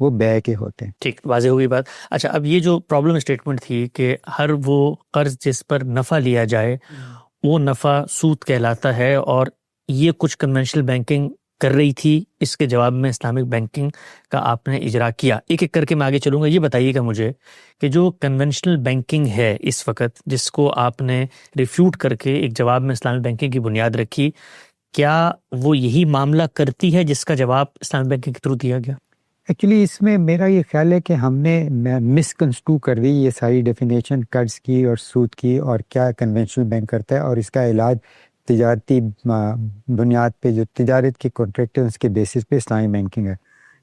وہ بے کے ہوتے ہیں. ٹھیک، واضح ہوگی بات. اچھا، اب یہ جو پرابلم اسٹیٹمنٹ تھی کہ ہر وہ قرض جس پر نفع لیا جائے وہ نفع سود کہلاتا ہے، اور یہ کچھ کنونشنل بینکنگ کر رہی تھی، اس کے جواب میں اسلامک بینکنگ کا آپ نے اجرا کیا. ایک ایک کر کے میں آگے چلوں گا. یہ بتائیے گا مجھے کہ جو کنونشنل بینکنگ ہے اس وقت، جس کو آپ نے ریفیوٹ کر کے ایک جواب میں اسلامک بینکنگ کی بنیاد رکھی، کیا وہ یہی معاملہ کرتی ہے جس کا جواب اسلامک بینکنگ کے تھرو دیا گیا؟ ایکچولی اس میں میرا یہ خیال ہے کہ ہم نے مس کنسٹرو کر دی یہ ساری ڈیفینیشن قرض کی اور سود کی، اور کیا کنونشنل بینک کرتا ہے اور اس کا علاج تجارتی بنیاد پہ، جو تجارت کے کانٹریکٹ ہیں اس کے بیسس پہ اسلامی بینکنگ ہے.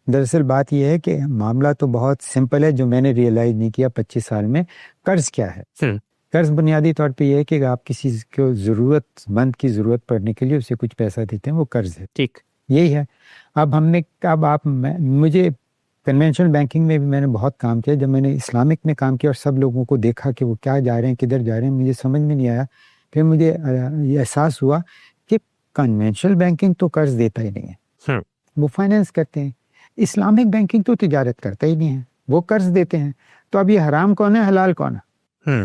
دراصل بات یہ ہے کہ معاملہ تو بہت سمپل ہے، جو میں نے ریئلائز نہیں کیا 25 سال میں. قرض کیا ہے؟ قرض بنیادی طور پہ یہ ہے کہ آپ کسی کو ضرورت مند کی ضرورت پڑنے کے لیے اسے کچھ پیسہ دیتے ہیں، وہ قرض ہے. ٹھیک، یہی ہے. مجھے کنونشنل بینکنگ میں بھی میں نے بہت کام کیا. جب میں نے اسلامک میں کام کیا اور سب لوگوں کو دیکھا کہ وہ کیا جا رہے ہیں، کدھر جا رہے ہیں، مجھے سمجھ میں نہیں آیا. پھر مجھے یہ احساس ہوا کہ کنونشنل بینکنگ تو قرض دیتا ہی نہیں ہے، وہ فائنینس کرتے ہیں. اسلامک بینکنگ تو تجارت کرتا ہی نہیں ہے، وہ قرض دیتے ہیں. تو اب یہ حرام کون ہے، حلال کون ہے؟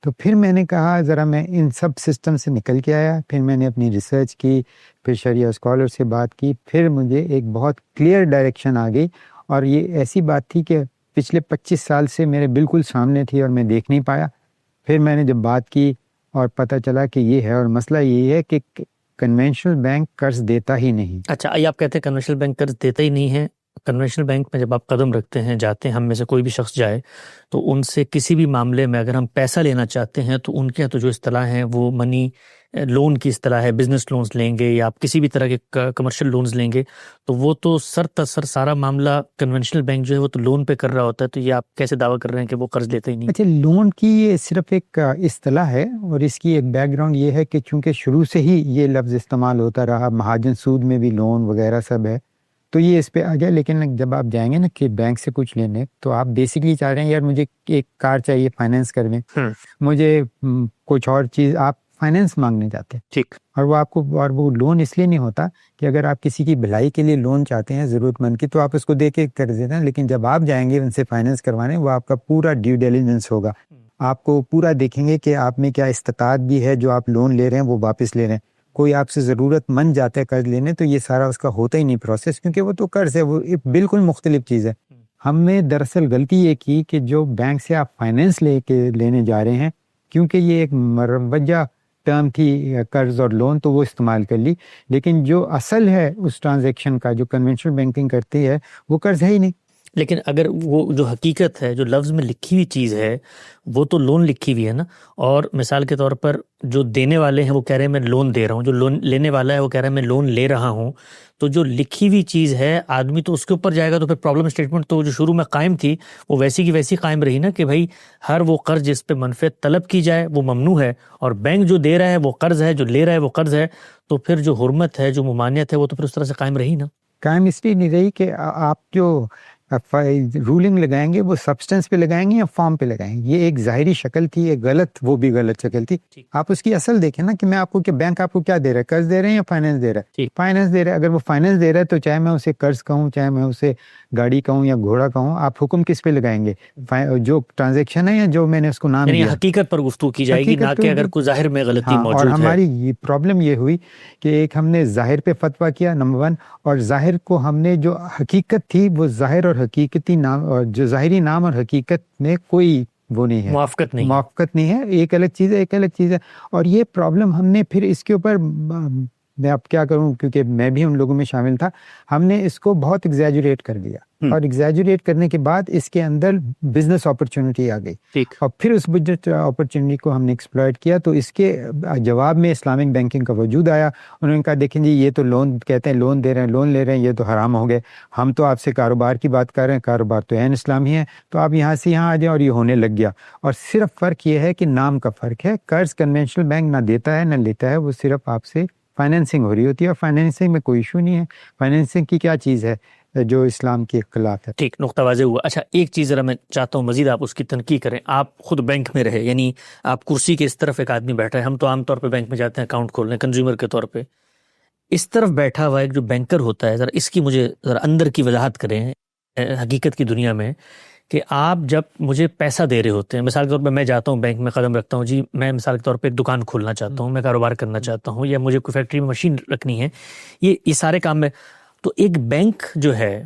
تو پھر میں نے کہا ذرا میں ان سب سسٹم سے نکل کے آیا. پھر میں نے اپنی ریسرچ کی، پھر شریعہ اسکالر سے بات کی. پھر مجھے ایک بہت کلیئر ڈائریکشن آ گئی، اور یہ ایسی بات تھی کہ پچھلے 25 سال سے میرے بالکل سامنے تھی اور میں دیکھ نہیں پایا. پھر میں نے جب بات کی اور پتہ چلا کہ یہ ہے، اور مسئلہ یہی ہے کہ کنونشنل بینک قرض دیتا ہی نہیں. اچھا، یہ آپ کہتے ہیں کنونشنل بینک قرض دیتا ہی نہیں ہے. کنونشنل بینک میں جب آپ قدم رکھتے ہیں، جاتے ہیں، ہم میں سے کوئی بھی شخص جائے تو ان سے کسی بھی معاملے میں اگر ہم پیسہ لینا چاہتے ہیں تو ان کے تو جو اصطلاح ہیں وہ منی لون کی اصطلاح ہے. بزنس لونز لیں گے یا آپ کسی بھی طرح کے کمرشل لونز لیں گے تو وہ تو سر تسر سارا معاملہ کنونشنل بینک جو ہے وہ تو لون پہ کر رہا ہوتا ہے. تو یہ آپ کیسے دعویٰ کر رہے ہیں کہ وہ قرض لیتے ہی نہیں؟ اچھا، لون کی یہ صرف ایک اصطلاح ہے، اور اس کی ایک بیک گراؤنڈ یہ ہے کہ چونکہ شروع سے ہی یہ لفظ استعمال ہوتا رہا، مہاجن سود میں بھی لون وغیرہ سب ہے، تو یہ اس پہ آ گیا. لیکن جب آپ جائیں گے نا کہ بینک سے کچھ لینے، تو آپ بیسکلی چاہ رہے ہیں یار مجھے ایک کار چاہیے، فائنینس کر دیں، مجھے کچھ اور چیز، آپ فائنینس مانگنے جاتے ہیں. ٹھیک. اور وہ آپ کو، اور وہ لون اس لیے نہیں ہوتا کہ اگر آپ کسی کی بھلائی کے لیے لون چاہتے ہیں ضرورت مند کی تو آپ اس کو دے کے کر دیتے ہیں. لیکن جب آپ جائیں گے ان سے فائنینس کروانے، وہ آپ کا پورا ڈیو ڈیلیجنس ہوگا. آپ کو پورا دیکھیں گے کہ آپ میں کیا استطاعت بھی ہے، جو آپ لون لے رہے ہیں وہ واپس لے رہے ہیں. کوئی آپ سے ضرورت مند جاتا ہے قرض لینے تو یہ سارا اس کا ہوتا ہی نہیں پروسیس، کیونکہ وہ تو قرض ہے، وہ بالکل مختلف چیز ہے. ہم نے دراصل غلطی یہ کی کہ جو بینک سے آپ فائنینس لے کے لینے جا رہے ہیں، کیونکہ یہ ایک مروجہ ٹرم تھی قرض اور لون، تو وہ استعمال کر لی. لیکن جو اصل ہے اس ٹرانزیکشن کا، جو کنونشنل بینکنگ کرتی ہے، وہ قرض ہے ہی نہیں. لیکن اگر وہ جو حقیقت ہے، جو لفظ میں لکھی ہوئی چیز ہے، وہ تو لون لکھی ہوئی ہے نا. اور مثال کے طور پر جو دینے والے ہیں وہ کہہ رہے ہیں میں لون دے رہا ہوں، جو لون لینے والا ہے وہ کہہ رہا ہے میں لون لے رہا ہوں. تو جو لکھی ہوئی چیز ہے آدمی تو اس کے اوپر جائے گا. تو پھر پرابلم اسٹیٹمنٹ تو جو شروع میں قائم تھی وہ ویسی کی ویسی قائم رہی نا، کہ بھائی ہر وہ قرض جس پہ منفعت طلب کی جائے وہ ممنوع ہے، اور بینک جو دے رہا ہے وہ قرض ہے، جو لے رہا ہے وہ قرض ہے. تو پھر جو حرمت ہے، جو ممانعت ہے، وہ تو پھر اس طرح سے قائم رہی نا. قائم اس لیے نہیں رہی کہ آپ جو رولنگ لگائیں گے وہ سبسٹنس پہ لگائیں گے یا فارم پہ لگائیں گے. یہ ایک ظاہری شکل تھی، ایک غلط، وہ بھی غلط شکل تھی. آپ اس کی اصل دیکھیں نا کہ میں آپ کو، کہ بینک آپ کو کیا دے رہا ہے، قرض دے رہے ہیں یا فائنینس دے رہا ہے؟ فائنینس دے رہا ہے. اگر وہ فائنینس دے رہا ہے تو چاہے میں اسے قرض کہوں، چاہے میں اسے گاڑی کہوں یا گھوڑا کہوں، آپ حکم کس پہ لگائیں گے؟ جو ٹرانزیکشن ہے یا جو میں نے اس کو نام دیا؟ حقیقت پر گفتگو کی جائے گی، نہ کہ اگر کوئی ظاہر میں غلطی موجود ہے. اور ہماری یہ پرابلم یہ ہوئی کہ ایک ہم نے ظاہر پہ فتویٰ کیا نمبر 1، اور ظاہر کو ہم نے، جو حقیقت تھی وہ ظاہر اور حقیقتی نام، اور جو ظاہری نام اور حقیقت میں کوئی وہ نہیں ہے، موافقت نہیں ہے. ایک الگ چیز ہے، ایک الگ چیز ہے. اور یہ پرابلم ہم نے پھر اس کے اوپر، میں اب کیا کروں کیونکہ میں بھی ان لوگوں میں شامل تھا، ہم نے اس کو بہت ایگزیجریٹ کر دیا. اور ایگزیجریٹ کرنے کے بعد اس کے اندر بزنس اپرچونٹی آ گئی، اور پھر اس بزنس اپرچونٹی کو ہم نے ایکسپلائٹ کیا. تو اس کے جواب میں اسلامک بینکنگ کا وجود آیا. انہوں نے کہا دیکھیں جی یہ تو لون کہتے ہیں، لون دے رہے ہیں، لون لے رہے ہیں، یہ تو حرام ہو گئے. ہم تو آپ سے کاروبار کی بات کر رہے ہیں، کاروبار تو عین اسلامی ہے، تو آپ یہاں سے یہاں آ جائیں. اور یہ ہونے لگ گیا. اور صرف فرق یہ ہے کہ نام کا فرق ہے. قرض کنونشنل بینک نہ دیتا ہے نہ لیتا ہے، وہ صرف آپ سے فائنینسنگ ہو رہی ہوتی ہے. اور فائنینسنگ میں کوئی ایشو نہیں ہے. فائنینسنگ کی کیا چیز ہے جو اسلام کے خلاف ہے؟ ٹھیک، نقطہ واضح ہوا. اچھا، ایک چیز ذرا میں چاہتا ہوں مزید آپ اس کی تنقید کریں. آپ خود بینک میں رہے، یعنی آپ کرسی کے اس طرف ایک آدمی بیٹھا ہے. ہم تو عام طور پہ بینک میں جاتے ہیں اکاؤنٹ کھولنے کنزیومر کے طور پہ. اس طرف بیٹھا ہوا ایک جو بینکر ہوتا ہے، ذرا اس کی مجھے ذرا اندر کی وضاحت کریں. حقیقت کی دنیا میں کہ آپ جب مجھے پیسہ دے رہے ہوتے ہیں، مثال کے طور پہ میں جاتا ہوں بینک میں قدم رکھتا ہوں، جی میں مثال کے طور پہ ایک دکان کھولنا چاہتا ہوں، میں کاروبار کرنا چاہتا ہوں، یا مجھے کوئی فیکٹری میں مشین رکھنی ہے، یہ سارے کام میں، تو ایک بینک جو ہے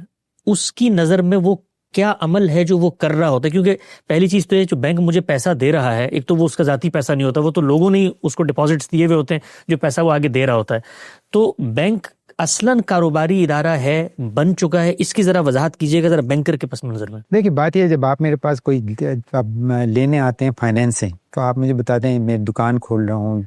اس کی نظر میں وہ کیا عمل ہے جو وہ کر رہا ہوتا ہے؟ کیونکہ پہلی چیز تو یہ جو بینک مجھے پیسہ دے رہا ہے، ایک تو وہ اس کا ذاتی پیسہ نہیں ہوتا، وہ تو لوگوں نے اس کو ڈپازٹس دیے ہوئے ہوتے ہیں جو پیسہ وہ آگے دے رہا ہوتا ہے. تو بینک اصلاً کاروباری ادارہ ہے، بن چکا ہے، اس کی ذرا وضاحت کیجیے گا ذرا بینکر کے پس منظر میں. دیکھیے بات یہ ہے، جب آپ میرے پاس کوئی لینے آتے ہیں فائنینسنگ، تو آپ مجھے بتاتے ہیں میں دکان کھول رہا ہوں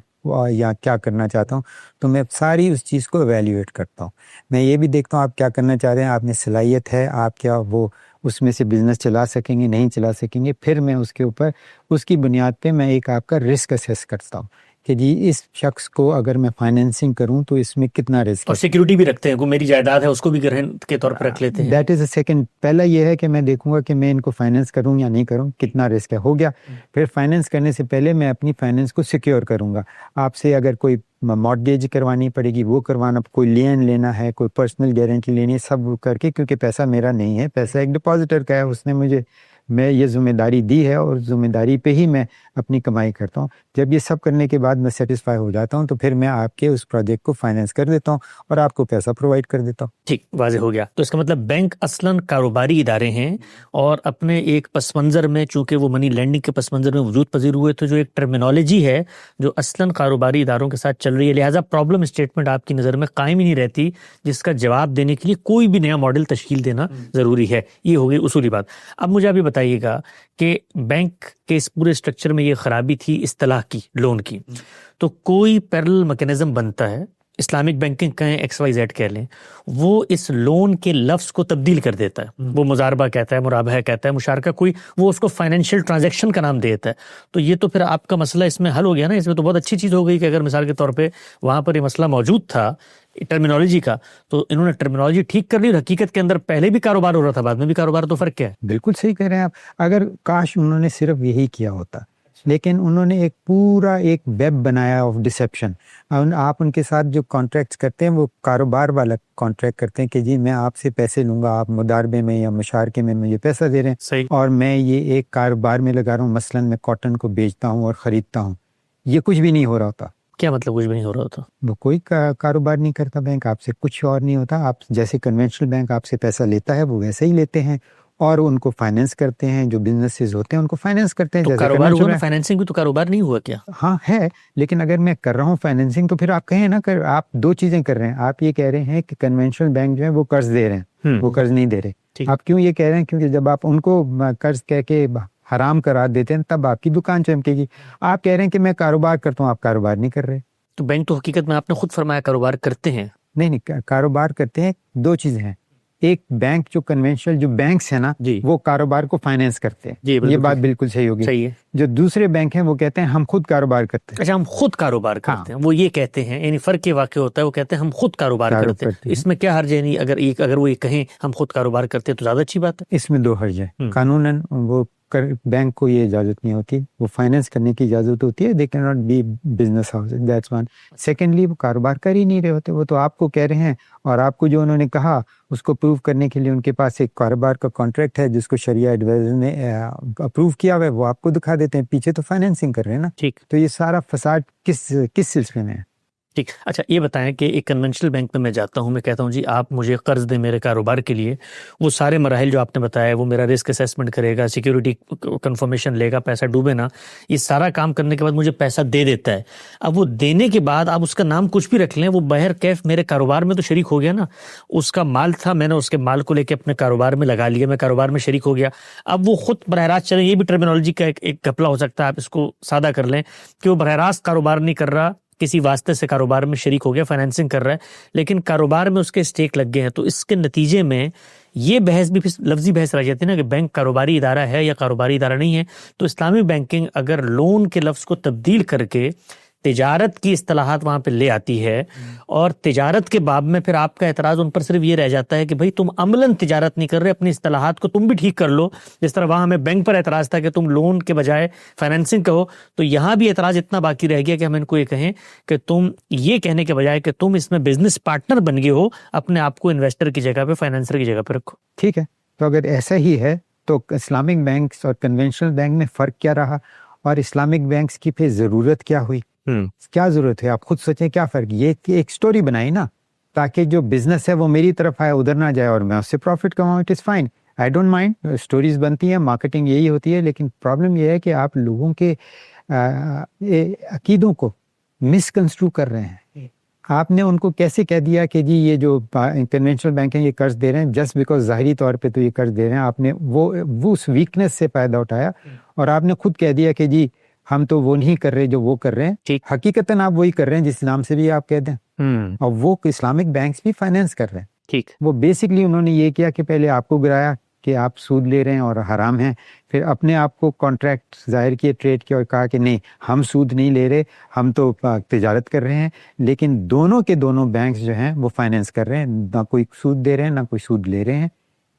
یا کیا کرنا چاہتا ہوں، تو میں ساری اس چیز کو ایویلیویٹ کرتا ہوں. میں یہ بھی دیکھتا ہوں آپ کیا کرنا چاہ رہے ہیں، آپ میں صلاحیت ہے، آپ کیا وہ اس میں سے بزنس چلا سکیں گے نہیں چلا سکیں گے. پھر میں اس کے اوپر اس کی بنیاد پہ میں ایک آپ کا رسک اسیس کرتا ہوں کہ جی اس شخص کو اگر میں فائنینسنگ کروں تو اس میں کتنا رسک ہے. اور سیکیورٹی بھی رکھتے ہیں، کوئی میری جائیداد ہے اس کو بھی گرہن کے طور پر رکھ لیتے ہیں. That is a second. پہلا یہ ہے کہ میں دیکھوں گا کہ میں ان کو فائنینس کروں یا نہیں کروں، کتنا رسک ہے. ہو گیا. پھر فائنینس کرنے سے پہلے میں اپنی فائنینس کو سیکیور کروں گا. آپ سے اگر کوئی مارگیج کروانی پڑے گی وہ کروانا، کوئی لین لینا ہے، کوئی پرسنل گارنٹی لینی ہے، سب کر کے، کیونکہ پیسہ میرا نہیں ہے، پیسہ ایک ڈپازیٹر کا ہے، اس نے مجھے میں یہ ذمہ داری دی ہے اور ذمہ داری پہ ہی میں اپنی کمائی کرتا ہوں. جب یہ سب کرنے کے بعد میں سیٹسفائی ہو جاتا ہوں تو پھر میں آپ کے اس پروجیکٹ کو فائنینس کر دیتا ہوں اور آپ کو پیسہ پرووائڈ کر دیتا ہوں. ٹھیک، واضح ہو گیا. تو اس کا مطلب بینک اصلاً کاروباری ادارے ہیں اور اپنے ایک پس منظر میں، چونکہ وہ منی لینڈنگ کے پس منظر میں وجود پذیر ہوئے، تو جو ایک ٹرمینالوجی ہے جو اصلاً کاروباری اداروں کے ساتھ چل رہی ہے، لہٰذا پرابلم اسٹیٹمنٹ آپ کی نظر میں قائم ہی نہیں رہتی، جس کا جواب دینے کے لیے کوئی بھی نیا ماڈل تشکیل دینا ضروری ہے. یہ ہو گئی اصولی بات. اب مجھے ابھی بتائیے گا کہ بینک کے اس پورے اسٹرکچر میں یہ خرابی تھی اصطلاح کی، لون کی، تو کوئی پیرل میکینزم بنتا ہے، اسلامک بینکنگ کہیں، ایکس وائی زیڈ کہہ لیں، وہ اس لون کے لفظ کو تبدیل کر دیتا ہے. وہ مضاربہ کہتا ہے، مرابحہ کہتا ہے، مشارکہ، کوئی وہ اس کو فائنینشیل ٹرانزیکشن کا نام دیتا ہے. تو یہ تو پھر آپ کا مسئلہ اس میں حل ہو گیا نا. اس میں تو بہت اچھی چیز ہو گئی کہ اگر مثال کے طور پہ وہاں پر یہ مسئلہ موجود تھا ٹرمینالوجی کا، تو انہوں نے ٹرمینالوجی ٹھیک کر لی، اور حقیقت کے اندر پہلے بھی کاروبار ہو رہا تھا، بعد میں بھی کاروبار، تو فرق کیا ہے؟ بالکل صحیح کہہ رہے ہیں آپ. اگر کاش انہوں نے صرف یہی کیا ہوتا، لیکن انہوں نے ایک پورا ایک ویب بنایا آف ڈسیپشن. آپ ان کے ساتھ جو کانٹریکٹس کرتے ہیں وہ کاروبار والا کانٹریکٹ کرتے ہیں کہ جی میں آپ سے پیسے لوں گا، آپ مداربے میں یا مشارکے میں مجھے پیسہ دے رہے ہیں، صحیح. اور میں یہ ایک کاروبار میں لگا رہا ہوں، مثلا میں کاٹن کو بیچتا ہوں اور خریدتا ہوں. یہ کچھ بھی نہیں ہو رہا ہوتا. کیا مطلب کچھ بھی نہیں ہو رہا ہوتا؟ وہ کوئی کاروبار نہیں کرتا بینک، آپ سے کچھ اور نہیں ہوتا. آپ جیسے کنونشنل بینک آپ سے پیسہ لیتا ہے وہ ویسے ہی لیتے ہیں، اور ان کو فائنینس کرتے ہیں، جو بزنسز ہوتے ہیں ان کو فائنینس کرتے ہیں. تو کاروبار ہوا نا، فائنینسنگ بھی تو کاروبار نہیں ہوا کیا؟ ہاں ہے، لیکن اگر میں کر رہا ہوں فائنینسنگ تو پھر آپ کہیں نا کہ آپ دو چیزیں کر رہے ہیں. آپ یہ کہہ رہے ہیں کہ کنونشنل بینک جو ہے وہ قرض دے رہے ہیں، وہ قرض نہیں دے رہے. آپ کیوں یہ کہہ رہے ہیں؟ کیونکہ جب آپ ان کو قرض کہہ کے حرام کرا دیتے ہیں تب آپ کی دکان چمکے گی. آپ کہہ رہے ہیں کہ میں کاروبار کرتا ہوں، آپ کاروبار نہیں کر رہے. تو بینک تو حقیقت میں آپ نے خود فرمایا کاروبار کرتے ہیں. نہیں، کاروبار کرتے ہیں. دو چیزیں ہیں. ایک بینک جو کنونشنل جو بینکس ہیں نا، وہ کاروبار کو فائنینس کرتے ہیں. یہ بات بالکل صحیح ہوگی. صحیح ہے. جو دوسرے بینک ہیں وہ کہتے ہیں ہم خود کاروبار کرتے ہیں. اچھا، ہم خود کاروبار کرتے ہیں، وہ یہ کہتے ہیں، یعنی فرق یہ واقع ہوتا ہے، وہ کہتے ہیں ہم خود کاروبار کرتے ہیں. اس میں کیا حرج ہے؟ نہیں، اگر وہ یہ کہیں ہم خود کاروبار کرتے ہیں تو زیادہ اچھی بات ہے. اس میں دو حرج ہے. قانوناً وہ بینک کو یہ اجازت نہیں ہوتی، وہ فائنینس کرنے کی اجازت ہوتی ہے. They can not be business house, that's one. Secondly وہ کاروبار کر ہی نہیں رہے ہوتے. وہ تو آپ کو کہہ رہے ہیں، اور آپ کو جو انہوں نے کہا اس کو پروو کرنے کے لیے ان کے پاس ایک کاروبار کا کانٹریکٹ ہے جس کو شریعہ ایڈوائزر نے اپروو کیا ہوا ہے، وہ آپ کو دکھا دیتے ہیں. پیچھے تو فائنینسنگ کر رہے ہیں نا. ٹھیک. تو یہ سارا فساد کس سلسلے میں ہے؟ ٹھیک. اچھا یہ بتائیں کہ ایک کنونشنل بینک میں جاتا ہوں، میں کہتا ہوں جی آپ مجھے قرض دیں میرے کاروبار کے لیے. وہ سارے مراحل جو آپ نے بتایا، وہ میرا رسک اسیسمنٹ کرے گا، سیکیورٹی کنفرمیشن لے گا، پیسہ ڈوبے نا، یہ سارا کام کرنے کے بعد مجھے پیسہ دے دیتا ہے. اب وہ دینے کے بعد آپ اس کا نام کچھ بھی رکھ لیں، وہ بہر کیف میرے کاروبار میں تو شریک ہو گیا نا. اس کا مال تھا، میں نے اس کے مال کو لے کے اپنے کاروبار میں لگا لیا، میں کاروبار میں شریک ہو گیا. اب وہ خود براہ راست چلیں، یہ بھی ٹرمینالوجی کا ایک گھپلا ہو سکتا ہے، آپ اس کو سادہ کر لیں کہ وہ براہ راست کاروبار نہیں کر رہا، کسی واسطے سے کاروبار میں شریک ہو گیا، فائنینسنگ کر رہا ہے، لیکن کاروبار میں اس کے اسٹیک لگ گئے ہیں. تو اس کے نتیجے میں یہ بحث بھی لفظی بحث رہ جاتی ہے نا کہ بینک کاروباری ادارہ ہے یا کاروباری ادارہ نہیں ہے. تو اسلامی بینکنگ اگر لون کے لفظ کو تبدیل کر کے تجارت کی اصطلاحات وہاں پہ لے آتی ہے، اور تجارت کے باب میں پھر آپ کا اعتراض ان پر صرف یہ رہ جاتا ہے کہ بھائی تم عملاً تجارت نہیں کر رہے، اپنی اصطلاحات کو تم بھی ٹھیک کر لو. جس طرح وہاں ہمیں بینک پر اعتراض تھا کہ تم لون کے بجائے فائنینسنگ کہو، تو یہاں بھی اعتراض اتنا باقی رہ گیا کہ ہم ان کو یہ کہیں کہ تم یہ کہنے کے بجائے کہ تم اس میں بزنس پارٹنر بن گئے ہو، اپنے آپ کو انویسٹر کی جگہ پہ، فائنینسر کی جگہ پہ رکھو. ٹھیک ہے. تو اگر ایسا ہی ہے تو اسلامک بینکس اور کنونشنل بینک میں فرق کیا رہا, اور اسلامک بینکس کی پھر ضرورت کیا ہوئی, کیا ضرورت ہے, آپ خود سوچیں کیا فرق. یہ ایک سٹوری بنائی نا تاکہ جو بزنس ہے وہ میری طرف آئے, ادھر نہ جائے اور میں اس سے پروفٹ کماؤں. It is fine, I don't mind, stories بنتی ہیں, مارکیٹنگ یہی ہوتی ہے. لیکن پرابلم یہ ہے کہ آپ لوگوں کے عقیدوں کو مسکنسٹرو کر رہے ہیں. آپ نے ان کو کیسے کہہ دیا کہ جی یہ جو کنونشنل بینک ہیں یہ قرض دے رہے ہیں جسٹ بیکاز ظاہری طور پہ تو یہ قرض دے رہے ہیں. آپ نے وہ اس ویکنس سے فائدہ اٹھایا اور آپ نے خود کہہ دیا کہ جی ہم تو وہ نہیں کر رہے جو وہ کر رہے ہیں. حقیقتاً آپ وہی کر رہے ہیں جس نام سے بھی آپ کہہ دیں. اور وہ اسلامک بینکس بھی فائنینس کر رہے ہیں. ٹھیک, وہ بیسکلی انہوں نے یہ کیا کہ پہلے آپ کو گرایا کہ آپ سود لے رہے ہیں اور حرام ہیں, پھر اپنے آپ کو کانٹریکٹ ظاہر کیے, ٹریڈ کیا اور کہا کہ نہیں ہم سود نہیں لے رہے, ہم تو تجارت کر رہے ہیں. لیکن دونوں کے دونوں بینکس جو ہیں وہ فائنینس کر رہے ہیں, نہ کوئی سود دے رہے ہیں نہ کوئی سود لے رہے ہیں.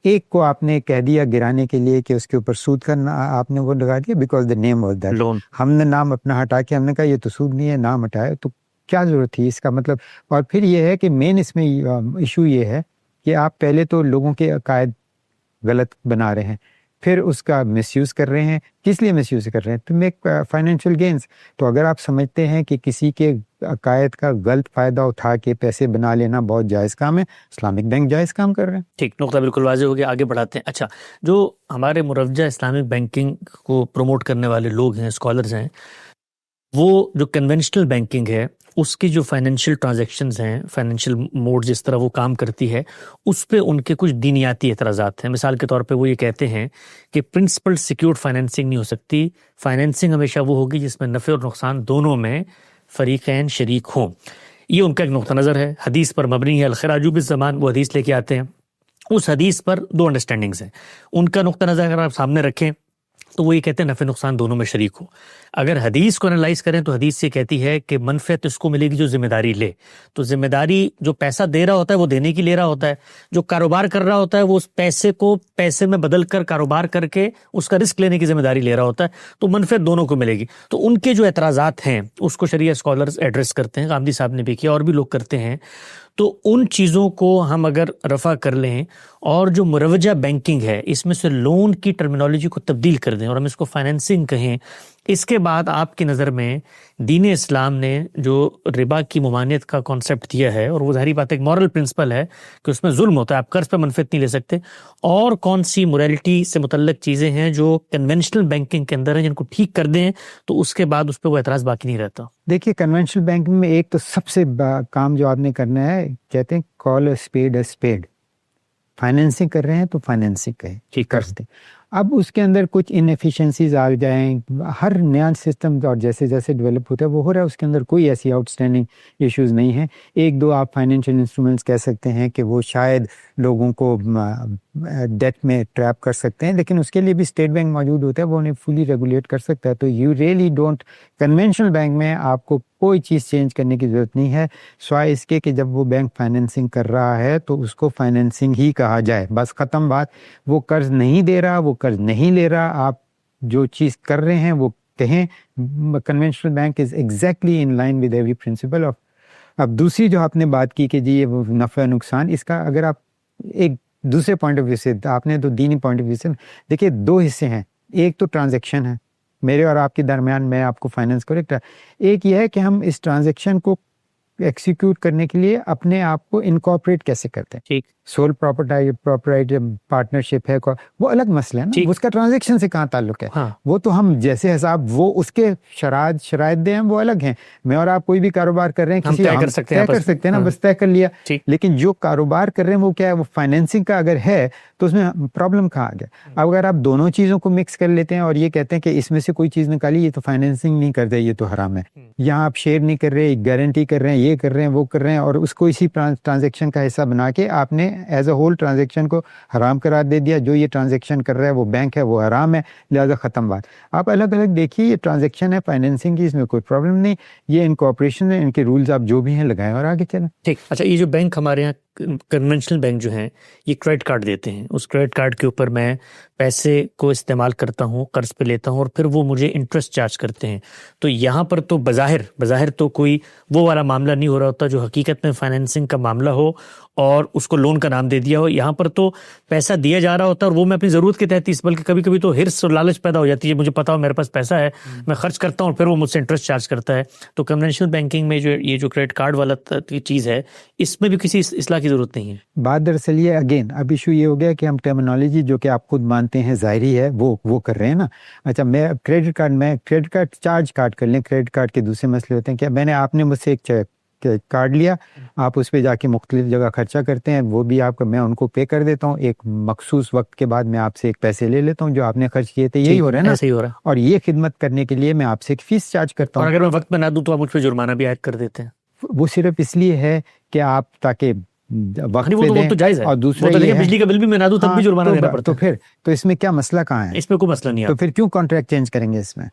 ایک کو آپ نے کہہ دیا گرانے کے لیے کہ اس کے اوپر سود کا آپ نے وہ لگا دیا because the name was that loan. ہم نے نام اپنا ہٹا کے ہم نے کہا یہ تو سود نہیں ہے, نام ہٹایا, تو کیا ضرورت تھی اس کا مطلب. اور پھر یہ ہے کہ مین اس میں ایشو یہ ہے کہ آپ پہلے تو لوگوں کے عقائد غلط بنا رہے ہیں, پھر اس کا مس یوز کر رہے ہیں. کس لیے مس یوز کر رہے ہیں؟ To make financial gains. تو اگر آپ سمجھتے ہیں کہ کسی کے عقائد کا غلط فائدہ اٹھا کے پیسے بنا لینا بہت جائز کام ہے, اسلامک بینک جائز کام کر رہے ہیں. ٹھیک, نقطہ بالکل واضح ہو گیا, آگے بڑھاتے ہیں. اچھا, جو ہمارے مروجہ اسلامک بینکنگ کو پروموٹ کرنے والے لوگ ہیں, اسکالرز ہیں, وہ جو کنونشنل بینکنگ ہے اس کی جو فائنینشیل ٹرانزیکشنز ہیں, فائنینشیل موڈ جس طرح وہ کام کرتی ہے, اس پہ ان کے کچھ دینیاتی اعتراضات ہیں. مثال کے طور پہ وہ یہ کہتے ہیں کہ پرنسپل سیکیورڈ فائنینسنگ نہیں ہو سکتی, فائنینسنگ ہمیشہ وہ ہوگی جس میں نفع اور نقصان دونوں میں فریقین شریک ہوں. یہ ان کا ایک نقطہ نظر ہے, حدیث پر مبنی ہے. الخراج بالزمان, وہ حدیث لے کے آتے ہیں, اس حدیث پر دو انڈرسٹینڈنگز ہیں. ان کا نقطہ نظر اگر آپ سامنے رکھیں تو وہ یہ کہتے ہیں نفع نقصان دونوں میں شریک ہو. اگر حدیث کو انالائز کریں تو حدیث یہ کہتی ہے کہ منفعت اس کو ملے گی جو ذمہ داری لے. تو ذمہ داری جو پیسہ دے رہا ہوتا ہے وہ دینے کی لے رہا ہوتا ہے, جو کاروبار کر رہا ہوتا ہے وہ اس پیسے کو پیسے میں بدل کر کاروبار کر کے اس کا رسک لینے کی ذمہ داری لے رہا ہوتا ہے, تو منفعت دونوں کو ملے گی. تو ان کے جو اعتراضات ہیں اس کو شریعہ اسکالرز ایڈریس کرتے ہیں, غامدی صاحب نے بھی کیا اور بھی لوگ کرتے ہیں. تو ان چیزوں کو ہم اگر رفع کر لیں اور جو مروجہ بینکنگ ہے اس میں سے لون کی ٹرمینالوجی کو تبدیل کر دیں اور ہم اس کو فائنینسنگ کہیں, اس کے بعد آپ کی نظر میں دین اسلام نے جو ربا کی ممانعت کا کانسیپٹ دیا ہے, اور وہ ظاہری بات ایک مورل پرنسپل ہے کہ اس میں ظلم ہوتا ہے, آپ قرض پہ منفعت نہیں لے سکتے, اور کون سی موریلٹی سے متعلق چیزیں ہیں جو کنونشنل بینکنگ کے اندر ہیں جن کو ٹھیک کر دیں تو اس کے بعد اس پہ وہ اعتراض باقی نہیں رہتا. دیکھیے کنونشنل بینکنگ میں ایک تو سب سے کام جو آپ نے کرنا ہے, کہتے ہیں call a spade a spade. Financing کر رہے ہیں تو فائنینسنگ کہیں, ٹھیک کر دیں. اب اس کے اندر کچھ انیفیشنسیز آ جائیں, ہر نیا سسٹم اور جیسے جیسے ڈیولپ ہوتا ہے وہ ہو رہا ہے, اس کے اندر کوئی ایسی آؤٹ اسٹینڈنگ ایشوز نہیں ہیں. ایک دو آپ فائنینشیل انسٹرومنٹس کہہ سکتے ہیں کہ وہ شاید لوگوں کو ڈیٹ میں ٹریپ کر سکتے ہیں, لیکن اس کے لیے بھی اسٹیٹ بینک موجود ہوتا ہے, وہ انہیں فلی ریگولیٹ کر سکتا ہے. تو you really don't, conventional bank میں آپ کو کوئی چیز چینج کرنے کی ضرورت نہیں ہے, سوائے اس کے کہ جب وہ بینک فائنینسنگ کر رہا ہے تو اس کو فائنینسنگ ہی کہا جائے, بس ختم بات. وہ قرض نہیں دے رہا, وہ قرض نہیں لے رہا, آپ جو چیز کر رہے ہیں وہ کہیں. Conventional bank is exactly in line with every principle of. اب دوسری جو آپ نے بات کی کہ جی یہ نفع نقصان, اس کا اگر آپ ایک دوسرے پوائنٹ آف ویو سے, آپ نے تو دینی پوائنٹ آف ویو سے دیکھیے, دو حصے ہیں. ایک تو ٹرانزیکشن ہے میرے اور آپ کے درمیان, میں آپ کو فائنینس کریکٹ ہے. ایک یہ ہے کہ ہم اس ٹرانزیکشن کو ایکسیکیوٹ کرنے کے لیے اپنے آپ کو انکارپوریٹ کیسے کرتے ہیں. ٹھیک, سول پراپرٹی پارٹنرشپ ہے, وہ الگ مسئلہ ہے نا, اس کا ٹرانزیکشن سے کہاں تعلق ہے. وہ تو ہم جیسے حساب وہ اس کے شرائط دیں وہ الگ ہیں. میں اور آپ کوئی بھی کاروبار کر رہے ہیں, کسی طے کر سکتے ہیں نا, بس طے کر لیا. لیکن جو کاروبار کر رہے ہیں وہ کیا ہے, وہ فائنینسنگ کا اگر ہے تو اس میں پرابلم کہاں آ گیا. اب اگر آپ دونوں چیزوں کو مکس کر لیتے ہیں اور یہ کہتے ہیں کہ اس میں سے کوئی چیز نکالی, یہ تو فائنینسنگ نہیں کرتے, یہ تو حرام ہے. یہاں آپ شیئر نہیں کر رہے, گارنٹی کر رہے ہیں, یہ کر رہے ہیں, وہ کر رہے ہیں, اور اس کو اسی ٹرانزیکشن کا حصہ بنا کے آپ نے ایز اے ہول ٹرانزیکشن کو حرام قرار دے دیا. جو یہ ٹرانزیکشن کر رہا ہے وہ بینک ہے, وہ حرام ہے, لہذا ختم بات. آپ الگ الگ دیکھیے, یہ ٹرانزیکشن ہے فائنینسنگ کی, اس میں کوئی پرابلم نہیں. یہ انکارپوریشن ہے, ان کے رولز آپ جو بھی ہیں لگائیں اور آگے چلیں. ٹھیک. اچھا, یہ جو بینک ہمارے یہاں کنونشنل بینک جو ہیں یہ کریڈٹ کارڈ دیتے ہیں، اس کریڈٹ کارڈ کے اوپر میں پیسے کو استعمال کرتا ہوں، قرض پہ لیتا ہوں اور پھر وہ مجھے انٹرسٹ چارج کرتے ہیں. تو یہاں پر تو بظاہر تو کوئی وہ والا معاملہ نہیں ہو رہا ہوتا جو حقیقت میں فائنینسنگ کا معاملہ ہو اور اس کو لون کا نام دے دیا ہو. یہاں پر تو پیسہ دیا جا رہا ہوتا ہے اور وہ میں اپنی ضرورت کے تحت اس، بلکہ کبھی کبھی تو ہرس اور لالچ پیدا ہو جاتی ہے، مجھے پتا ہو میرے پاس پیسہ ہے میں خرچ کرتا ہوں اور پھر وہ مجھ سے انٹرسٹ چارج کرتا ہے. تو کنونشنل بینکنگ میں جو یہ جو کریڈٹ کارڈ والا چیز ہے اس میں بھی کسی اصلاح کی ضرورت نہیں ہے. بات دراصل یہ اگین اب ایشو یہ ہو گیا کہ ہم ٹرمینالوجی جو کہ آپ خود مانتے ہیں ظاہری ہے وہ کر رہے ہیں نا. اچھا میں کریڈٹ کارڈ چارج کارڈ کر لیں، کریڈٹ کارڈ کے دوسرے مسئلے ہوتے ہیں کہ آپ نے مجھ سے ایک کارڈ لیا، آپ اس پہ جا کے مختلف جگہ خرچہ کرتے ہیں، وہ بھی میں ان کو پے کر دیتا ہوں، ایک مخصوص وقت کے بعد میں آپ سے ایک پیسے لے لیتا ہوں جو آپ نے خرچ کیے تھے. یہی ہو رہا ہے نا، ایسے ہی ہو رہا ہے. اور یہ خدمت کرنے کے لیے میں آپ سے ایک فیس چارج کرتا ہوں، اور اگر میں وقت میں نہ دوں تو آپ مجھ پہ جرمانہ بھی عائد کر دیتے ہیں. وہ صرف اس لیے ہے کہ آپ تاکہ وقت پہ دیں. تو جائز ہے، اور دوسرا یہ بجلی کا بل بھی میں نہ دوں تب بھی جرمانہ دینا پڑتا ہے. تو اس میں کیا مسئلہ کہاں ہے؟ اس میں کوئی مسئلہ نہیں ہے. تو پھر کیوں کانٹریکٹ چینج کریں گے اس میں؟